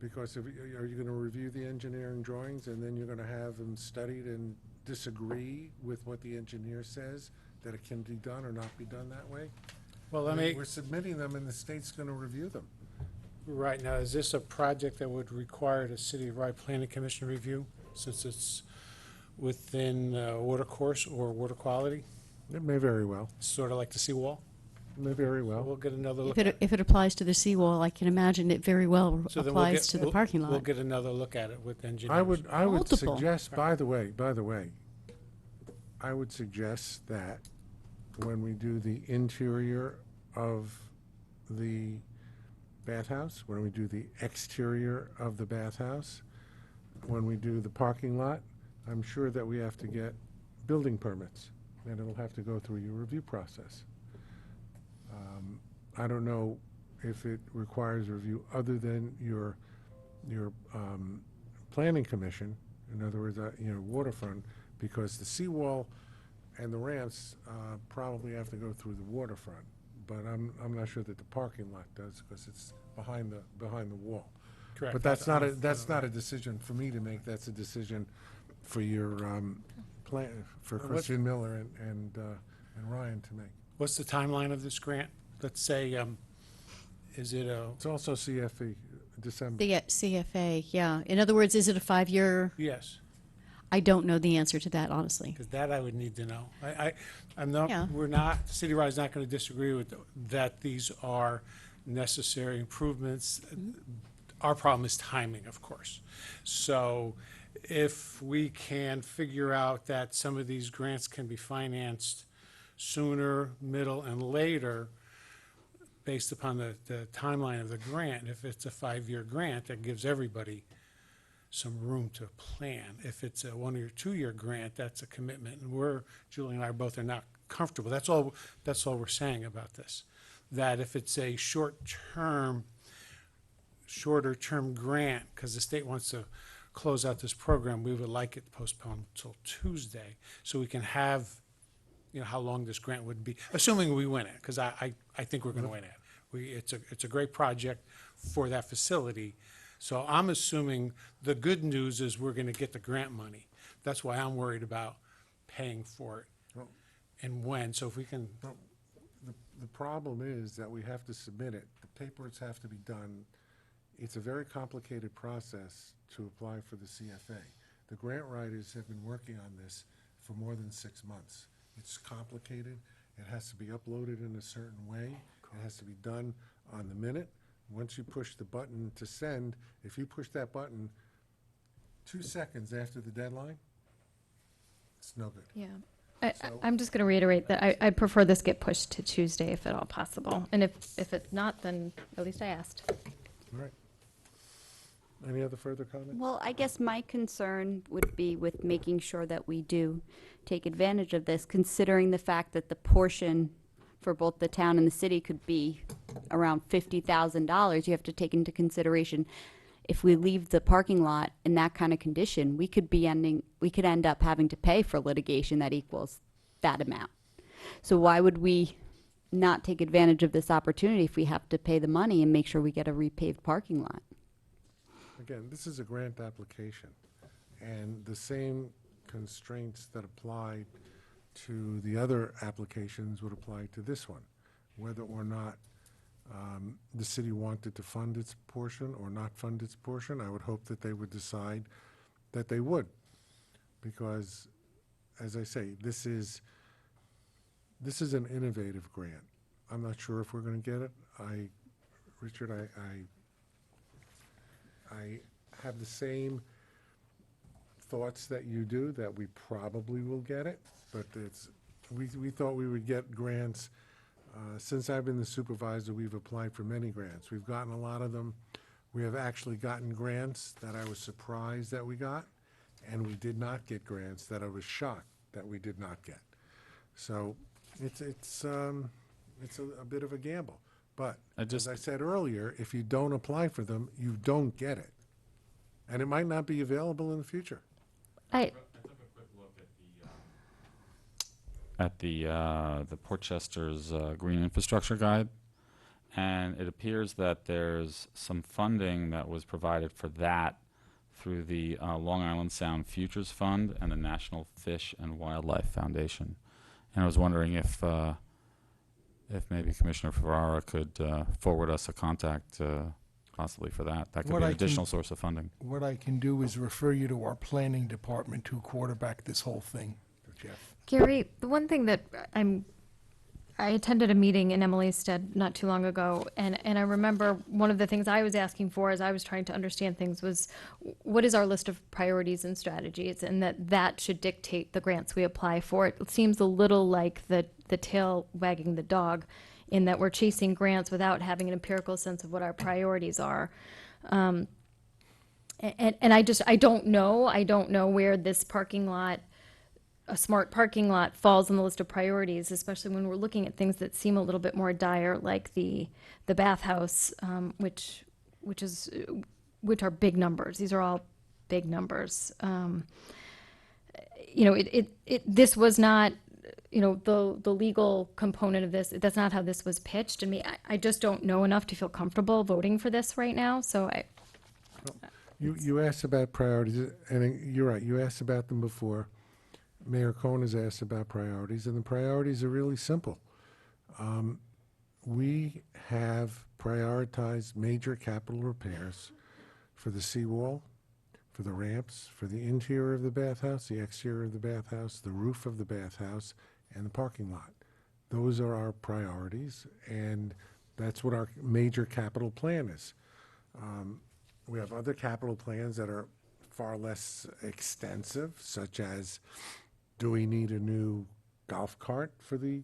because are you going to review the engineering drawings, and then you're going to have them studied and disagree with what the engineer says, that it can be done or not be done that way? Well, let me, We're submitting them, and the state's going to review them. right now, is this a project that would require the City of Rye Planning Commission review, since it's within water course or water quality, It may very well, sort of like the seawall? it may very We'll well. get another If look at it, it. if it applies to the seawall, I can imagine it very well So then we'll applies get- to the we'll- parking We'll lot. get another look at it with engineers. I would Multiple. suggest, by the way, I would suggest that when we do the interior of the bathhouse, when we do the exterior of the bathhouse, when we do the parking lot, I'm sure that we have to get building permits, and it'll have to go through your review process. I don't know if it requires review other than your planning commission, in other words, waterfront, because the seawall and the ramps probably have to go through the waterfront. But I'm not sure that the parking lot does, because it's behind the wall. Correct. But that's not a decision for me to make. That's a decision for your plan, for What's- Christian Miller and Ryan to make. What's the timeline of this grant? Let's say, is it a, It's also CFE, December. The CFA, yeah. In other words, is it a 5-year? yes, I don't know the answer to that, honestly. Because that I would need to know. I'm Yeah. not, we're not, City of Rye is not going to disagree with that these are necessary improvements. Our problem is timing, of course. So if we can figure out that some of these grants can be financed sooner, middle, and later, based upon the timeline of the grant, if it's a 5-year grant, that gives everybody some room to plan. If it's a 1 or 2 year grant, that's a commitment, and Julie and I both are not comfortable. That's all we're saying about this. That if it's a shorter term grant, because the state wants to close out this program, we would like it postponed until Tuesday, so we can have, how long this grant would be, assuming we win it, because I think we're gonna win it. It's a great project for that facility. So I'm assuming the good news is we're gonna get the grant money. That's why I'm worried about paying for it Well- and when. So if we can, The problem is that we have to submit it, the papers have to be done. It's a very complicated process to apply for the CFA. The grant writers have been working on this for more than 6 months. It's complicated, it has to be uploaded in a certain way, it has to be done on the minute. Once you push the button to send, if you push that button 2 seconds after the deadline, it's no good. Yeah. So- I'm just going to reiterate that I'd prefer this get pushed to Tuesday if at all possible. And if it's not, then at least I asked. All right. Any other further comments? Well, I guess my concern would be with making sure that we do take advantage of this, considering the fact that the portion for both the town and the city could be around $50,000. You have to take into consideration, if we leave the parking lot in that kind of condition, we could end up having to pay for litigation that equals that amount. So why would we not take advantage of this opportunity if we have to pay the money and make sure we get a repaved parking lot? Again, this is a grant application, and the same constraints that applied to the other applications would apply to this one. Whether or not the city wanted to fund its portion or not fund its portion, I would hope that they would decide that they would. Because, as I say, this is an innovative grant. I'm not sure if we're going to get it. Richard, I have the same thoughts that you do, that we probably will get it, but we thought we would get grants. Since I've been the supervisor, we've applied for many grants. We've gotten a lot of them. We have actually gotten grants that I was surprised that we got, and we did not get grants that I was shocked that we did not get. So it's a bit of a gamble. But as I said earlier, if you don't apply for them, you don't get it. And it might not be available in the future. I took a quick look at the Portchester's Green Infrastructure Guide, and it appears that there's some funding that was provided for that through the Long Island Sound Futures Fund and the National Fish and Wildlife Foundation. And I was wondering if maybe Commissioner Ferrara could forward us a contact possibly for that. That could What be an I can- additional source of funding. What I can do is refer you to our planning department to quarterback this whole thing, Jeff. Gary, the one thing that I attended a meeting in Emilystead not too long ago, and I remember one of the things I was asking for as I was trying to understand things was, what is our list of priorities and strategies, and that should dictate the grants we apply for. It seems a little like the tail wagging the dog, in that we're chasing grants without having an empirical sense of what our priorities are. And I don't know where this parking lot, a smart parking lot, falls on the list of priorities, especially when we're looking at things that seem a little bit more dire, like the bathhouse, which are big numbers. These are all big numbers. This was not, the legal component of this. That's not how this was pitched. And I just don't know enough to feel comfortable voting for this right now. So You asked about priorities, and you're right, you asked about them before. Mayor Cohen has asked about priorities, and the priorities are really simple. We have prioritized major capital repairs for the seawall, for the ramps, for the interior of the bathhouse, the exterior of the bathhouse, the roof of the bathhouse, and the parking lot. Those are our priorities, and that's what our major capital plan is. We have other capital plans that are far less extensive, such as, do we need a new golf cart for the?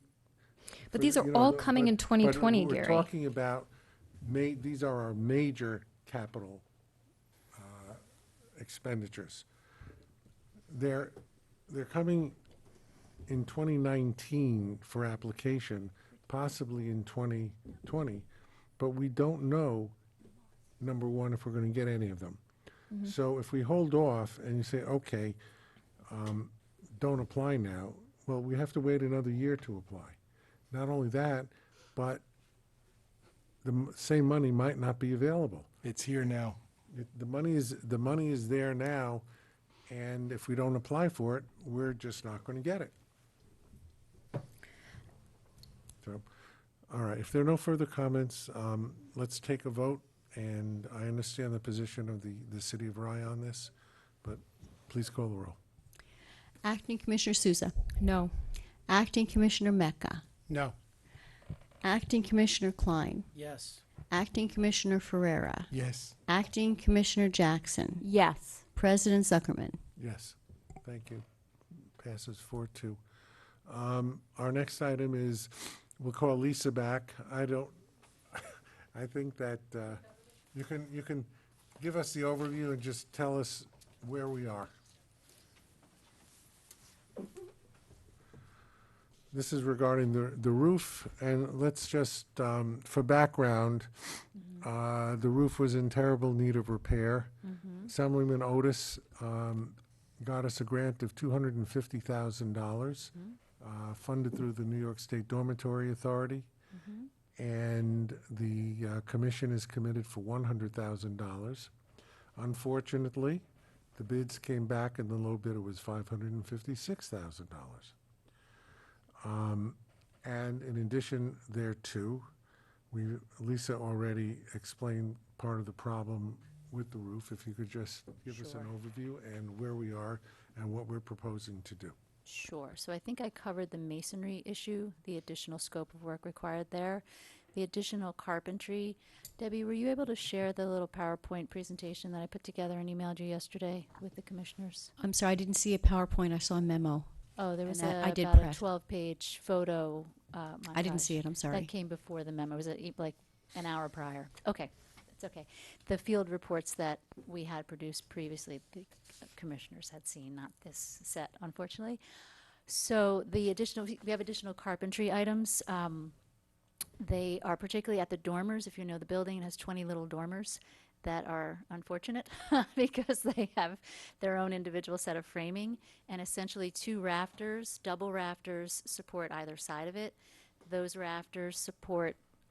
But for, these are you know, all the- coming in but 2020, we're Gary. talking about, these are our major capital expenditures. They're coming in 2019 for application, possibly in 2020, but we don't know, number one, if we're going to get any of them. So if we hold off and you say, okay, don't apply now, well, we have to wait another year to apply. Not only that, but the same money might not be available. It's here now. The money is there now, and if we don't apply for it, we're just not going to get it. So, all right, if there are no further comments, let's take a vote, and I understand the position of the City of Rye on this, but please call the roll. Acting Commissioner Souza. No. Acting Commissioner Mecca. No. Acting Commissioner Klein. Yes. Acting Commissioner Ferrera. Yes. Acting Commissioner Jackson. Yes. President Zuckerman. Yes, thank you. Passes 4-2. Our next item is, we'll call Lisa back. I think that you can give us the overview and just tell us where we are. This is regarding the roof, and let's just, for background, the roof was in terrible need of repair. Assemblyman Otis got us a grant of $250,000, funded through the New York State Dormitory Authority, and the commission is committed for $100,000. Unfortunately, the bids came back, and the low bidder was $556,000. And in addition thereto, Lisa already explained part of the problem with the roof. If you could just give us an overview and where we are and what we're proposing to do. Sure. So I think I covered the masonry issue, the additional scope of work required there, the additional carpentry. Debbie, were you able to share the little PowerPoint presentation that I put together and emailed you yesterday with the commissioners? I'm sorry, I didn't see a PowerPoint. I saw a memo. Oh, there was And I did about a press. 12-page photo I didn't montage. see it. I'm sorry. That came before the memo. It was like an hour prior. Okay, that's okay. The field reports that we had produced previously, the commissioners had seen, not this set, unfortunately. So we have additional carpentry items. They are particularly at the dormers. If you know the building, it has 20 little dormers that are unfortunate because they have their own individual set of framing, and essentially two rafters, double rafters, support either side of it. Those rafters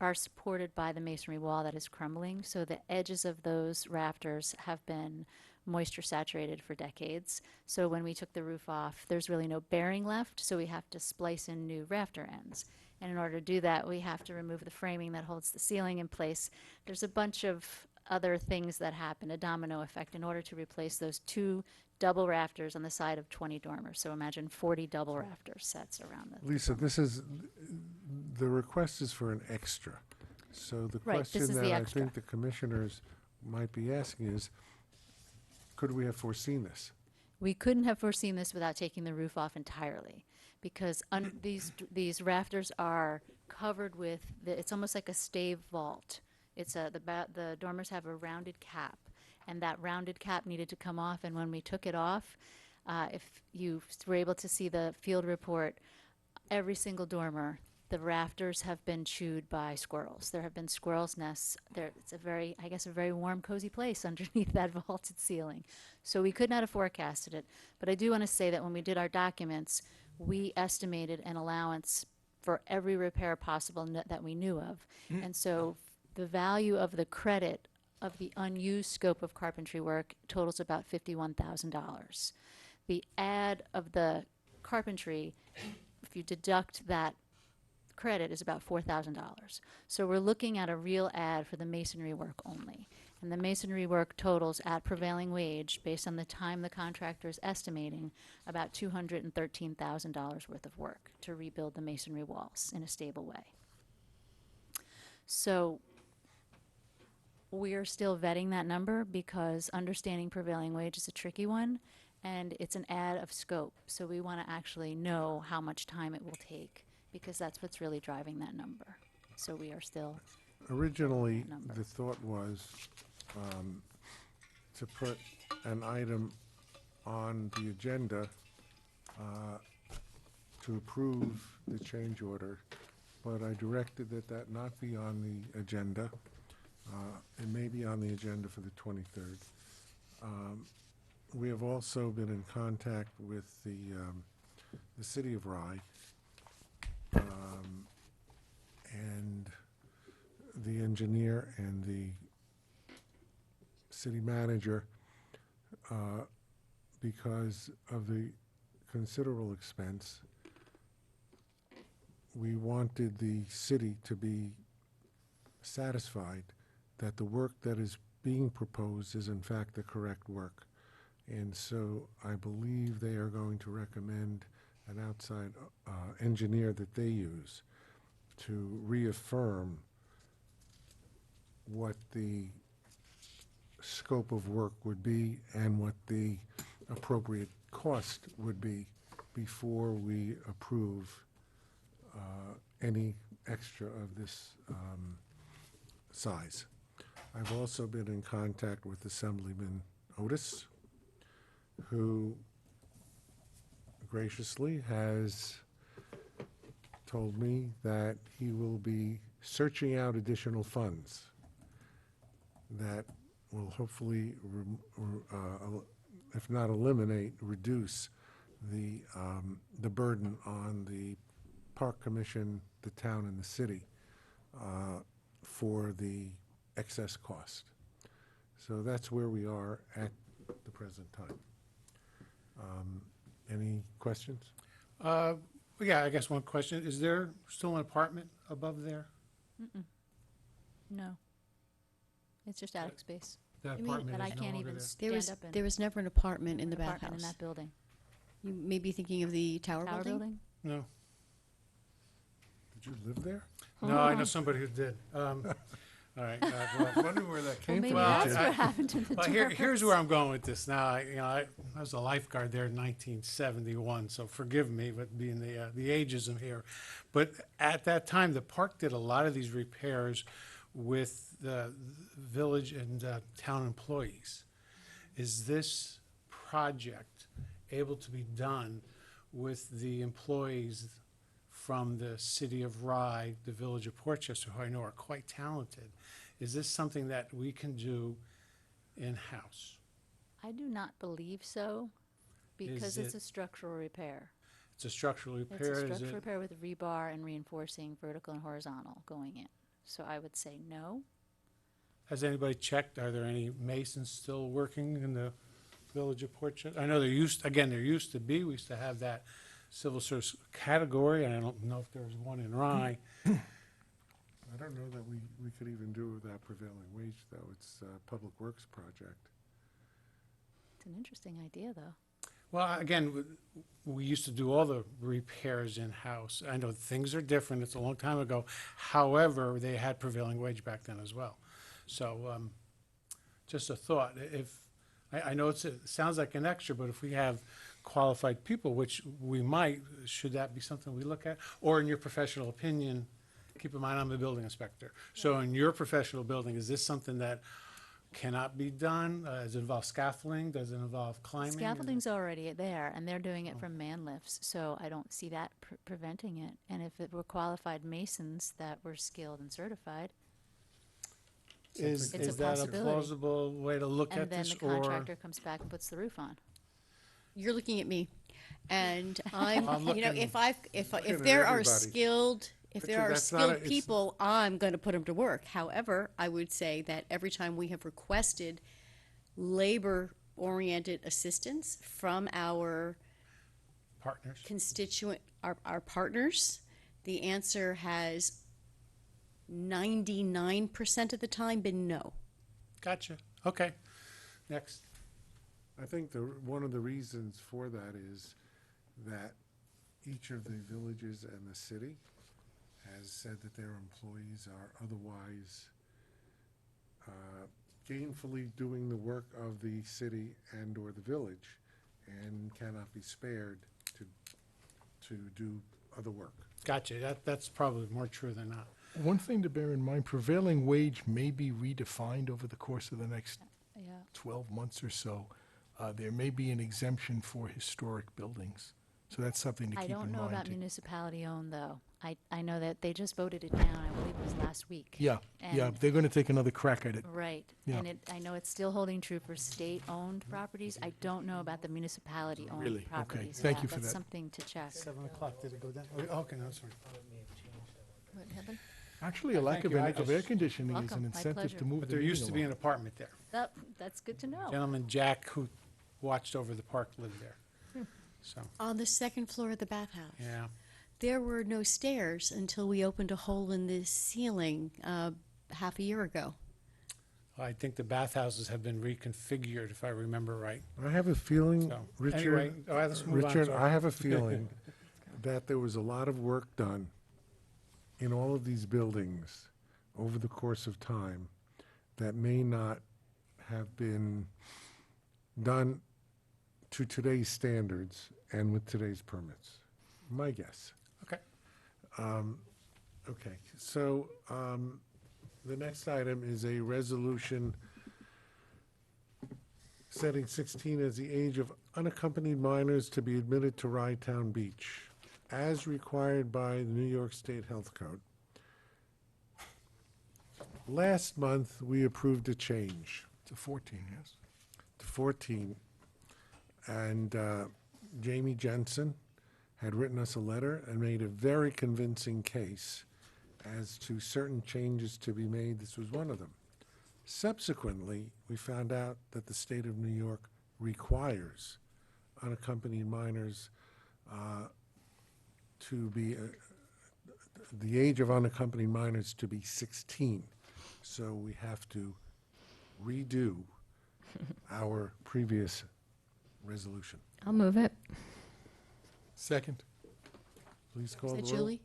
are supported by the masonry wall that is crumbling, so the edges of those rafters have been moisture saturated for decades. So when we took the roof off, there's really no bearing left, so we have to splice in new rafter ends. And in order to do that, we have to remove the framing that holds the ceiling in place. There's a bunch of other things that happen, a domino effect, in order to replace those two double rafters on the side of 20 dormers. So imagine 40 double rafter sets around the Lisa, the request is for an extra. So the Right, this question is the that I extra. think the commissioners might be asking is, could we have foreseen this? We couldn't have foreseen this without taking the roof off entirely, because these rafters are covered with, it's almost like a stave vault. It's the dormers have a rounded cap, and that rounded cap needed to come off, and when we took it off, if you were able to see the field report, every single dormer, the rafters have been chewed by squirrels. There have been squirrels' nests. It's a very warm, cozy place underneath that vaulted ceiling. So we could not have forecasted it. But I do want to say that when we did our documents, we estimated an allowance for every repair possible that we knew of. And so the value of the credit of the unused scope of carpentry work totals about $51,000. The add of the carpentry, if you deduct that credit, is about $4,000. So we're looking at a real add for the masonry work only. And the masonry work totals at prevailing wage, based on the time the contractor is estimating, about $213,000 worth of work to rebuild the masonry walls in a stable way. So we're still vetting that number because understanding prevailing wage is a tricky one, and it's an add of scope. So we want to actually know how much time it will take, because that's what's really driving that number. So we are still, Originally, number. the thought was to put an item on the agenda to approve the change order, but I directed that that not be on the agenda. It may be on the agenda for the 23rd. We have also been in contact with the City of Rye, and the engineer and the city manager, because of the considerable expense. We wanted the city to be satisfied that the work that is being proposed is in fact the correct work. And so I believe they are going to recommend an outside engineer that they use to reaffirm what the scope of work would be and what the appropriate cost would be before we approve any extra of this size. I've also been in contact with Assemblyman Otis, who graciously has told me that he will be searching out additional funds that will hopefully, if not eliminate, reduce the burden on the Park Commission, the town, and the city for the excess cost. So that's where we are at the present time. Any questions? Yeah, I guess one question, is there still an apartment above there? no. It's just attic space. That You mean apartment That I is no can't longer even there? stand up in. There was never an apartment in the An apartment bathhouse. in that building. You may be thinking of the tower Tower building? building? No. Did you live there? No, I know somebody who did. All right, well, I wonder where that Well, came maybe from. that's I- what happened to the well, dormers. here's where I'm going with this. Now, I was a lifeguard there in 1971, so forgive me with being the ageism here. But at that time, the park did a lot of these repairs with the village and town employees. Is this project able to be done with the employees from the city of Rye, the village of Portchester, who I know are quite talented? Is this something that we can do in-house? I do not believe so, because it's it- a structural repair. It's a structural It's repair, a is structural it? repair with rebar and reinforcing vertical and horizontal going in. So I would say no. Has anybody checked, are there any masons still working in the village of Portchester? I know there used to be, we used to have that civil service category, and I don't know if there's one in Rye. I don't know that we could even do that prevailing wage, though. It's a public works project. It's an interesting idea, though. Well, again, we used to do all the repairs in-house. I know things are different, it's a long time ago. However, they had prevailing wage back then as well. So, just a thought, I know it sounds like an extra, but if we have qualified people, which we might, should that be something we look at? Or in your professional opinion, keep in mind, I'm a building inspector. So in your professional building, is this something that cannot be done? Does it involve scaffolding? Does it involve climbing? Scaffolding's already there, and they're doing it from man lifts, so I don't see that preventing it. And if it were qualified masons that were skilled and certified, Is It's a that a possibility. plausible way to look and at then this, the or? contractor comes back and puts the roof on. You're looking at me, and I'm, I'm you know, looking- if looking at there are everybody. skilled, if there Richard, are that's not a- skilled it's- people, I'm going to put them to work. However, I would say that every time we have requested labor-oriented assistance from our Partners? constituent, our partners, the answer has 99% of the time been no. Gotcha. Okay. Next. I think one of the reasons for that is that each of the villages and the city has said that their employees are otherwise gainfully doing the work of the city and/or the village and cannot be spared to do other work. Gotcha. That's probably more true than not. One thing to bear in mind, prevailing wage may be redefined over the course of the next Yeah. 12 months or so. There may be an exemption for historic buildings. So that's something to I keep in mind. don't know about municipality owned, though. I know that they just voted it down, I believe it was last week. Yeah, And- they're going to take another crack at it. Right. Yeah. And I know it's still holding true for state-owned properties. I don't know about the municipality-owned Really? Okay. properties. Thank Yeah, you for That's that. something to check. 7 o'clock, did it go down? Oh, okay, no, sorry. What happened? Actually, a lack Thank you. I of air just- conditioning is Welcome. an My incentive pleasure. to move But the there used to be meeting an apartment there. That's good to know. Gentleman Jack, who watched over the park, lived there. So, On the second floor of the bathhouse. yeah. There were no stairs until we opened a hole in the ceiling half a year ago. I think the bathhouses have been reconfigured, if I remember right. I have a feeling, So, Richard, anyway, let's move on. Richard, Sorry. I have a feeling that there was a lot of work done in all of these buildings over the course of time that may not have been done to today's standards and with today's permits. My guess. Okay. Okay, so the next item is a resolution setting 16 as the age of unaccompanied minors to be admitted to Rye Town Beach, as required by the New York State Health Code. Last month, we approved a change To 14, yes? to 14, and Jamie Jensen had written us a letter and made a very convincing case as to certain changes to be made. This was one of them. Subsequently, we found out that the state of New York requires unaccompanied minors to be, the age of unaccompanied minors to be 16. So we have to redo our previous resolution. I'll move it. Second. Please call Is the that roll. Julie?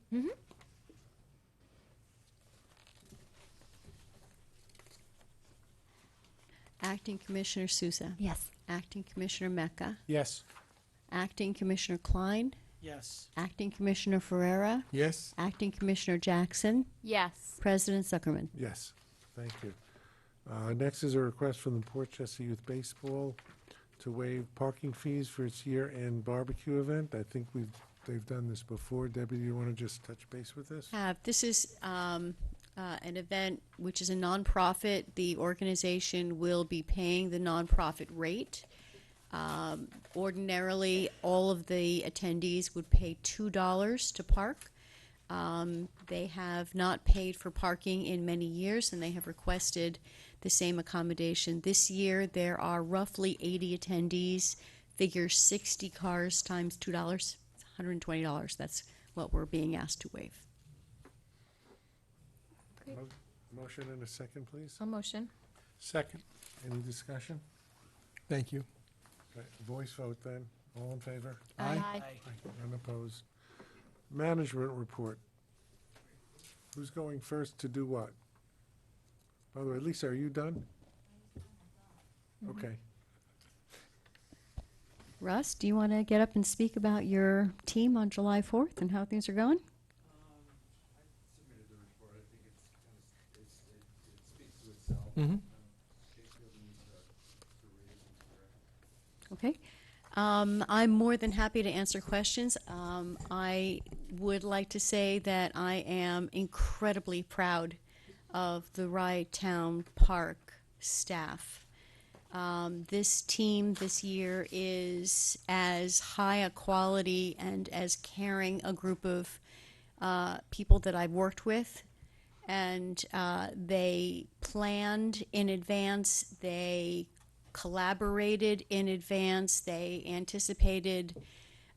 Acting Commissioner Souza. Yes. Acting Commissioner Mecca. Yes. Acting Commissioner Klein. Yes. Acting Commissioner Ferrera. Yes? Acting Commissioner Jackson. Yes. President Zuckerman. Yes, thank you. Next is a request from the Portchester Youth Baseball to waive parking fees for its year-end barbecue event. I think they've done this before. Debbie, do you want to just touch base with this? This is an event which is a nonprofit. The organization will be paying the nonprofit rate. Ordinarily, all of the attendees would pay $2 to park. They have not paid for parking in many years, and they have requested the same accommodation. This year, there are roughly 80 attendees. Figure 60 cars times $2, it's $120. That's what we're being asked to waive. Motion and a second, please. I'll motion. Second. Any discussion? Thank you. Okay, voice vote then. All in favor? Aye. Unopposed? Management report. Who's going first to do what? By the way, Lisa, are you done? Okay. Russ, do you want to get up and speak about your team on July 4th and how things are going? Submitted the report. I think it speaks to itself. Mm-hmm. Okay. I'm more than happy to answer questions. I would like to say that I am incredibly proud of the Rye Town Park staff. This team this year is as high a quality and as caring a group of people that I've worked with. And they planned in advance, they collaborated in advance, they anticipated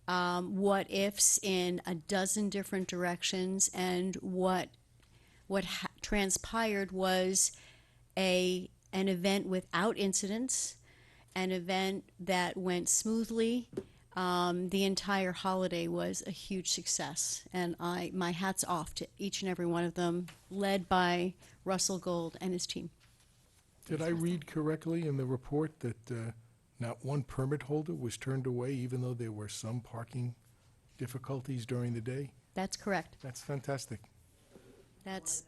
what ifs in a dozen different directions, and what transpired was a an event without incidents, an event that went smoothly. The entire holiday was a huge success, and my hat's off to each and every one of them, led by Russell Gold and his team. Did I read correctly in the report that not one permit holder was turned away, even though there were some parking difficulties during the day? That's correct. That's fantastic. That's, Do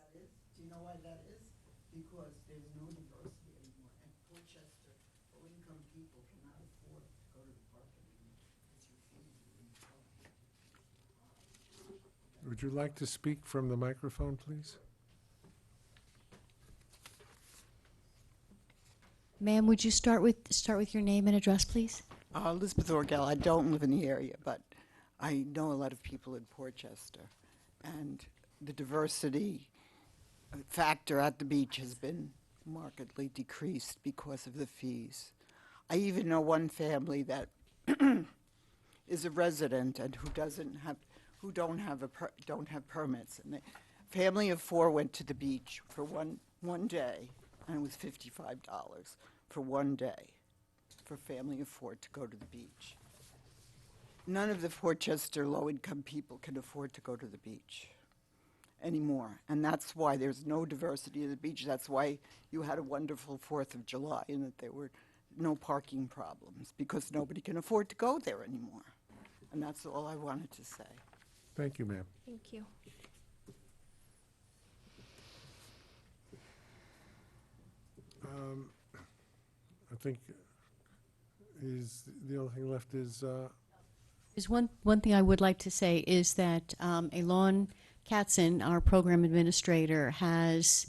you know why that is? Because there's no diversity anymore, and Portchester, low-income people cannot afford to go to the parking anymore. It's refused. Would you like to speak from the microphone, please? ma'am, would you start with your name and address, please? Elizabeth Orgel, I don't live in the area, but I know a lot of people in Portchester, and the diversity factor at the beach has been markedly decreased because of the fees. I even know one family that is a resident and who don't have permits, and the family of 4 went to the beach for one day, and it was $55 for one day for a family of 4 to go to the beach. None of the Portchester low-income people can afford to go to the beach anymore, and that's why there's no diversity of the beach. That's why you had a wonderful 4th of July and that there were no parking problems, because nobody can afford to go there anymore. And that's all I wanted to say. Thank you, ma'am. Thank you. I think the only thing left is, There's one thing I would like to say is that Elon Katzen, our program administrator, has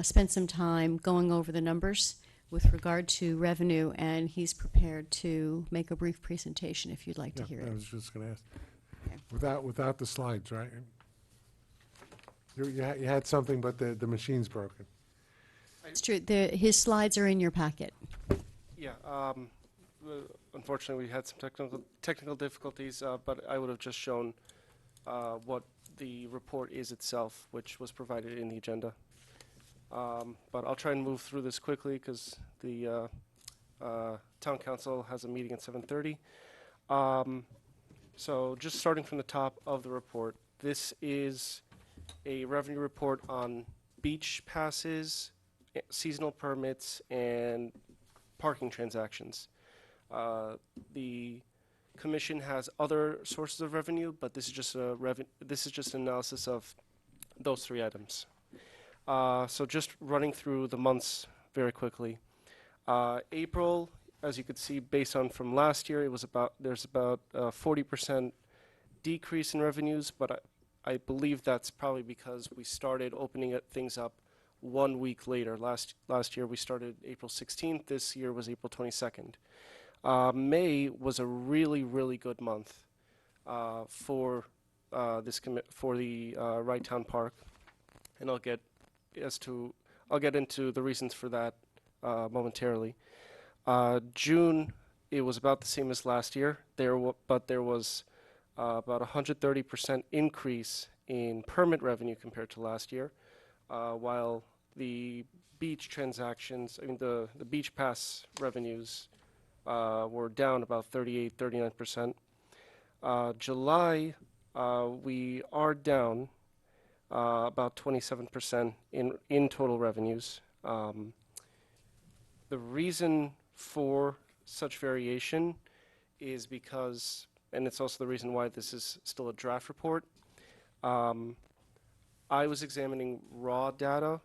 spent some time going over the numbers with regard to revenue, and he's prepared to make a brief presentation if you'd like to hear I it. was just going to ask. Okay. Without the slides, right? You had something, but the machine's broken. It's true. His slides are in your packet. Yeah, unfortunately, we had some technical difficulties, but I would have just shown what the report is itself, which was provided in the agenda. But I'll try and move through this quickly because the town council has a meeting at 7:30. So just starting from the top of the report, this is a revenue report on beach passes, seasonal permits, and parking transactions. The commission has other sources of revenue, but this is just an analysis of those 3 items. So just running through the months very quickly. April, as you could see, based on from last year, there's about a 40% decrease in revenues, but I believe that's probably because we started opening things up 1 week later. Last year we started April 16th. This year was April 22nd. May was a really, really good month for the Wright Town Park, and I'll get into the reasons for that momentarily. June, it was about the same as last year. But there was about 130% increase in permit revenue compared to last year, while the beach transactions, the beach pass revenues were down about 39%. July, we are down about 27% in total revenues. The reason for such variation is because, and it's also the reason why this is still a draft report, I was examining raw data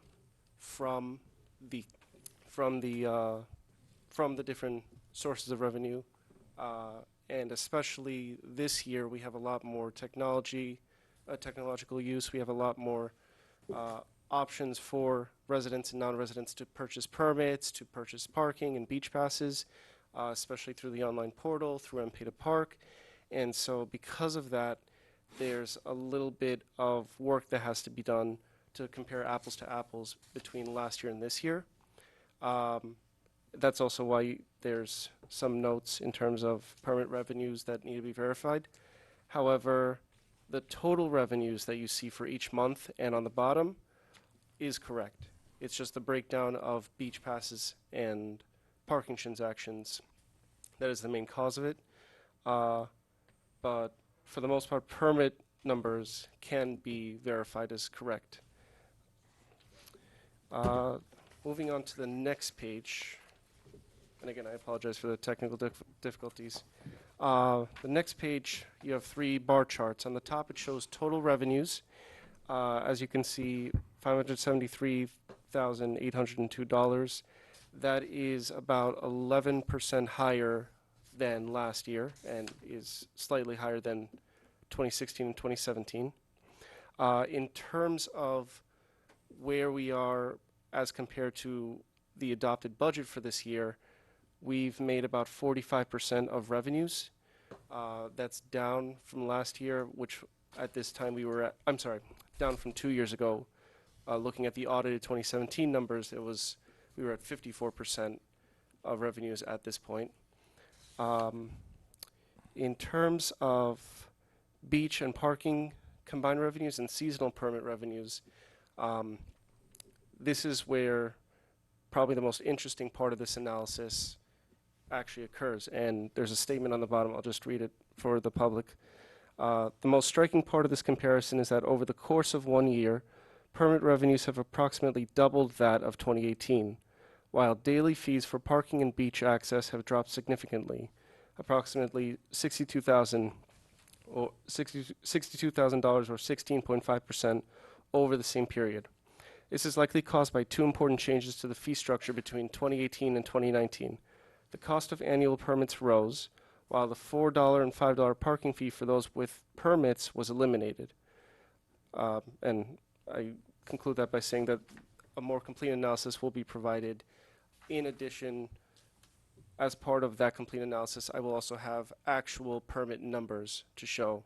from the different sources of revenue, and especially this year we have a lot more technological use. We have a lot more options for residents and non-residents to purchase permits, to purchase parking and beach passes, especially through the online portal, through MPay to Park. And so because of that, there's a little bit of work that has to be done to compare apples to apples between last year and this year. That's also why there's some notes in terms of permit revenues that need to be verified. However, the total revenues that you see for each month and on the bottom is correct. It's just the breakdown of beach passes and parking transactions. That is the main cause of it. But for the most part, permit numbers can be verified as correct. Moving on to the next page, and again, I apologize for the technical difficulties. The next page, you have 3 bar charts. On the top, it shows total revenues. As you can see, $573,802. That is about 11% higher than last year and is slightly higher than 2016 and 2017. In terms of where we are as compared to the adopted budget for this year, we've made about 45% of revenues. That's down from last year, which at this time we were at, I'm sorry, down from 2 years ago. Looking at the audited 2017 numbers, we were at 54% of revenues at this point. In terms of beach and parking combined revenues and seasonal permit revenues, this is where probably the most interesting part of this analysis actually occurs. And there's a statement on the bottom, I'll just read it for the public. The most striking part of this comparison is that over the course of 1 year, permit revenues have approximately doubled that of 2018, while daily fees for parking and beach access have dropped significantly, approximately $62,000 or $16.5% over the same period. This is likely caused by 2 important changes to the fee structure between 2018 and 2019. The cost of annual permits rose, while the $4 and $5 parking fee for those with permits was eliminated. And I conclude that by saying that a more complete analysis will be provided. In addition, as part of that complete analysis, I will also have actual permit numbers to show.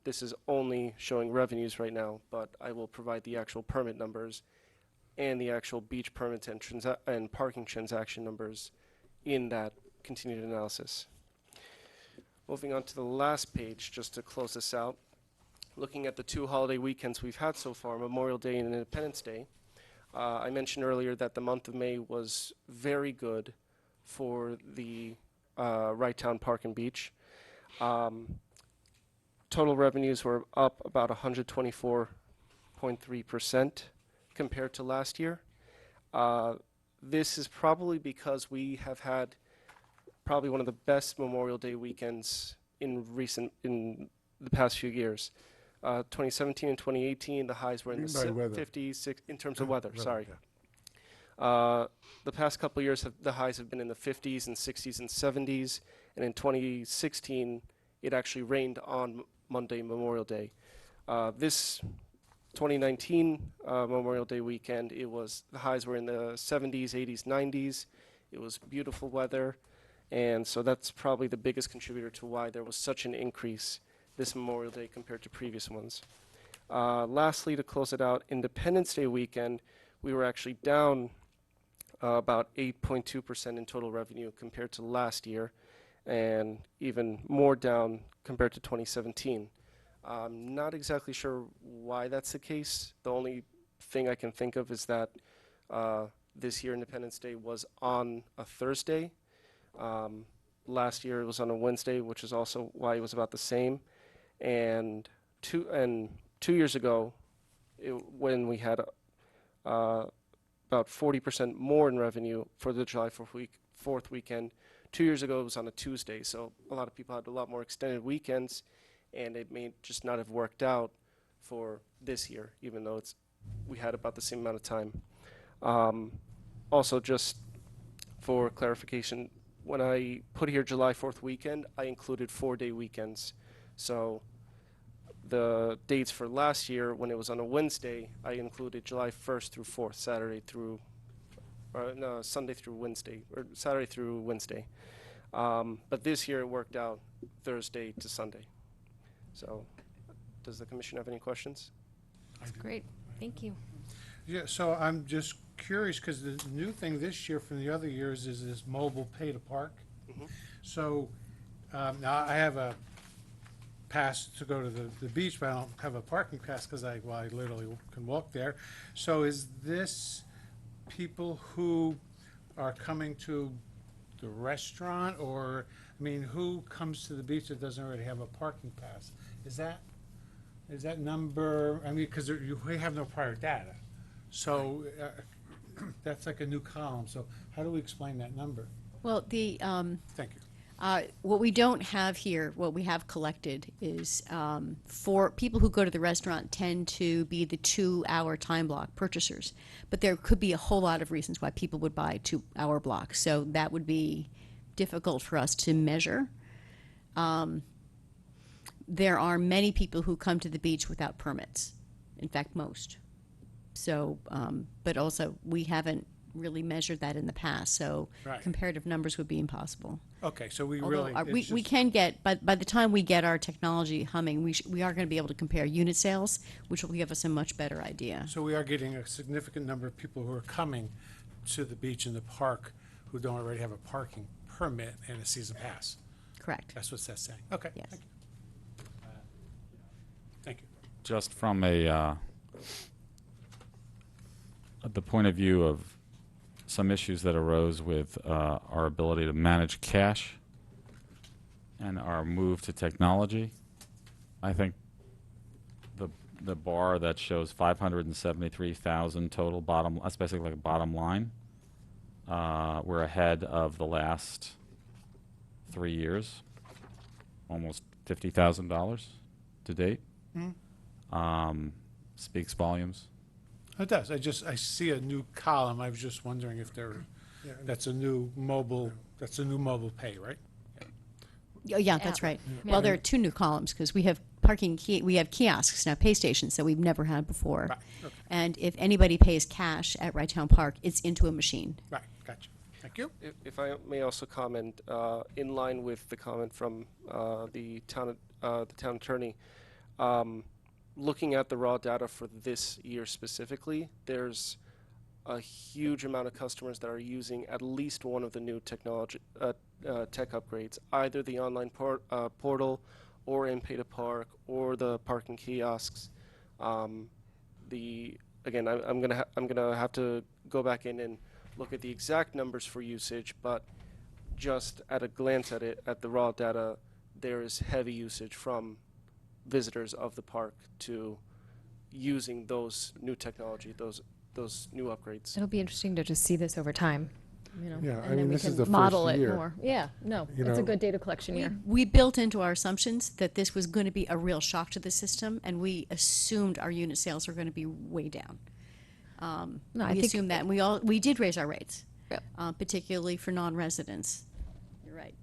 This is only showing revenues right now, but I will provide the actual permit numbers and the actual beach permits and parking transaction numbers in that continued analysis. Moving on to the last page, just to close this out. Looking at the 2 holiday weekends we've had so far, Memorial Day and Independence Day, I mentioned earlier that the month of May was very good for the Wright Town Park and Beach. Total revenues were up about 124.3% compared to last year. This is probably because we have had probably one of the best Memorial Day weekends in the past few years. 2017 and 2018, the highs were in the 50s in terms of weather. Sorry. Yeah. The past couple of years, the highs have been in the 50s and 60s and 70s, and in 2016, it actually rained on Monday, Memorial Day. This 2019 Memorial Day weekend, the highs were in the 70s, 80s, 90s. It was beautiful weather, and so that's probably the biggest contributor to why there was such an increase this Memorial Day compared to previous ones. Lastly, to close it out, Independence Day weekend, we were actually down about 8.2% in total revenue compared to last year, and even more down compared to 2017. I'm not exactly sure why that's the case. The only thing I can think of is that this year Independence Day was on a Thursday. Last year it was on a Wednesday, which is also why it was about the same. And 2 years ago, when we had about 40% more in revenue for the July 4th weekend, 2 years ago it was on a Tuesday, so a lot of people had a lot more extended weekends, and it may just not have worked out for this year, even though we had about the same amount of time. Also, just for clarification, when I put here July 4th weekend, I included 4-day weekends. So the dates for last year, when it was on a Wednesday, I included July 1st through 4th, Sunday through Wednesday, or Saturday through Wednesday. But this year it worked out Thursday to Sunday. So does the commission have any questions? That's great. Thank you. Yeah, so I'm just curious, because the new thing this year from the other years is this mobile pay to park. Mm-hmm. So now I have a pass to go to the beach, but I don't have a parking pass because I literally can walk there. So is this people who are coming to the restaurant, or, I mean, who comes to the beach that doesn't already have a parking pass? Is that number, I mean, because we have no prior data. So that's like a new column. So how do we explain that number? Well, Thank you. what we don't have here, what we have collected is for people who go to the restaurant tend to be the 2-hour time block purchasers. But there could be a whole lot of reasons why people would buy 2-hour blocks. So that would be difficult for us to measure. There are many people who come to the beach without permits. In fact, most. So, but also we haven't really measured that in the past. So Right. comparative numbers would be impossible. Okay, so we Although really, we it's just- can get, by the time we get our technology humming, we are going to be able to compare unit sales, which will give us a much better idea. so we are getting a significant number of people who are coming to the beach and the park who don't already have a parking permit and a season pass. Correct. That's what that's saying. Okay. Yes. Thank you. Thank you. Just from the point of view of some issues that arose with our ability to manage cash and our move to technology, I think the bar that shows 573,000 total bottom, that's basically like a bottom line. We're ahead of the last 3 years, almost $50,000 to date. Speaks volumes. It does. I see a new column. I was just wondering if that's a new mobile pay, right? Yeah, that's right. Yeah. Well, there are 2 new columns because we have we have kiosks now, pay stations that we've never had before. Right, okay. And if anybody pays cash at Right Town Park, it's into a machine. Right, gotcha. Thank you. If I may also comment, in line with the comment from the town attorney, looking at the raw data for this year specifically, there's a huge amount of customers that are using at least one of the new technology tech upgrades, either the online portal or in-pay to park or the parking kiosks. I'm gonna have to go back in and look at the exact numbers for usage, but just at a glance at it, at the raw data, there is heavy usage from visitors of the park to using those new technology, those new upgrades. It'll be interesting to just see this over time, you know. Yeah, I and mean, then we this is can the first model it year. more. Yeah, no, You it's a know- good data collection year. We built into our assumptions that this was going to be a real shock to the system, and we assumed our unit sales were going to be way down. No, I We think- assumed that, and we did raise our rates, Yep. particularly for non-residents. You're right.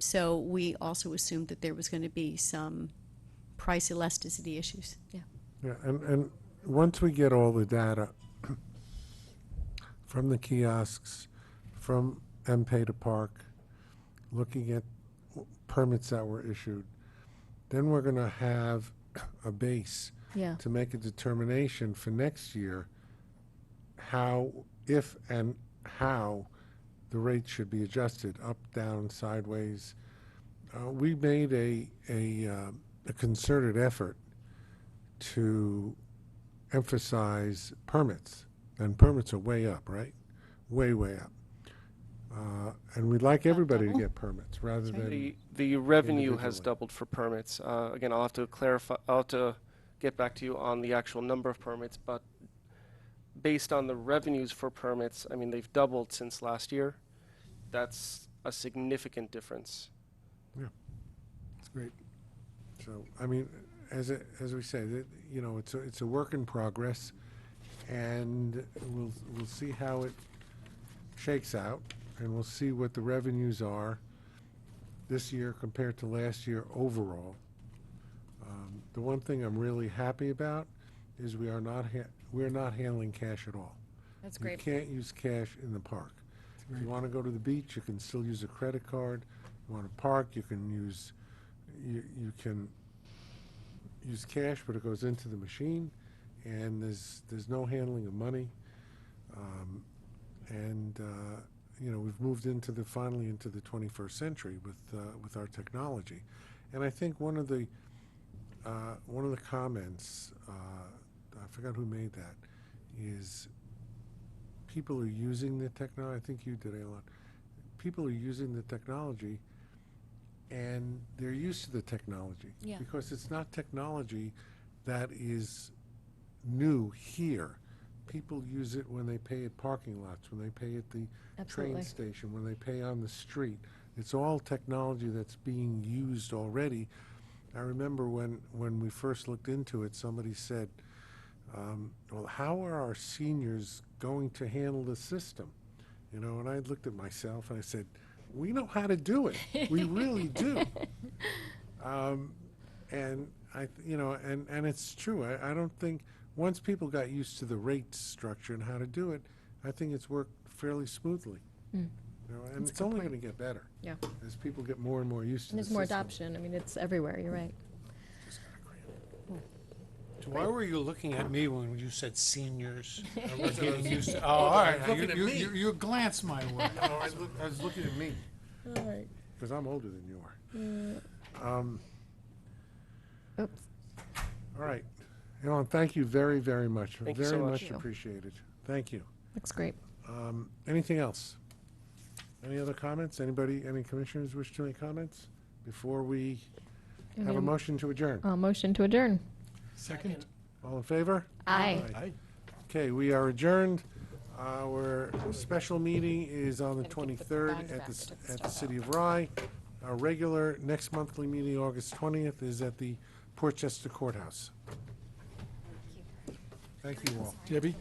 So we also assumed that there was going to be some price elasticity issues. Yeah, and once we get all the data from the kiosks, from M-Pay to Park, looking at permits that were issued, then we're going to have a base Yeah. to make a determination for next year how, if and how the rates should be adjusted, up, down, sideways. We made a concerted effort to emphasize permits, and permits are way up, right? Way, way up. And we'd like everybody to double? get permits rather than, The revenue has individually. doubled for permits. Again, I'll have to clarify, I'll have to get back to you on the actual number of permits, but based on the revenues for permits, I mean, they've doubled since last year. That's a significant difference. it's great. So, I mean, as we say, you know, it's a work in progress, and we'll see how it shakes out, and we'll see what the revenues are this year compared to last year overall. The one thing I'm really happy about is we're not handling cash at all. That's You great. can't use cash in the park. If you want to go to the beach, you can still use a credit card. You want to park, you can use cash, but it goes into the machine, and there's no handling of money. You know, we've moved finally into the 21st century with our technology. And I think one of the comments, I forgot who made that, is people are using the technology. I think you did, Alon. People are using the technology, and they're used to the technology. Yeah. Because it's not technology that is new here. People use it when they pay at parking lots, when they pay at the Absolutely. train station, when they pay on the street. It's all technology that's being used already. I remember when we first looked into it, somebody said, well, how are our seniors going to handle the system? You know, and I looked at myself and I said, we know how to do it. We really do. And and it's true. I don't think, once people got used to the rate structure and how to do it, I think it's worked fairly smoothly. Mm. You know, and it's only going to get better. Yeah. As people get more and more used to And the there's more system. adoption. I mean, it's everywhere, you're right. Why were you looking at me when you said seniors? We're getting used to, oh, all right, now Looking at you, me. you glanced my way. No, I was looking at me. Because I'm older than you are. Oops. All right. Ellen, thank you very, very much. Thank you so Very much. much Thank you. appreciated. Thank you. Looks great. Anything else? Any other comments? Anybody, any commissioners wish to make comments before we have a motion to adjourn? Motion to adjourn. Second? All in favor? Aye. Okay, we are adjourned. Our special meeting is on the 23rd at the City of Rye. Our regular next monthly meeting, August 20th, is at the Portchester Courthouse. Thank you all. Debbie?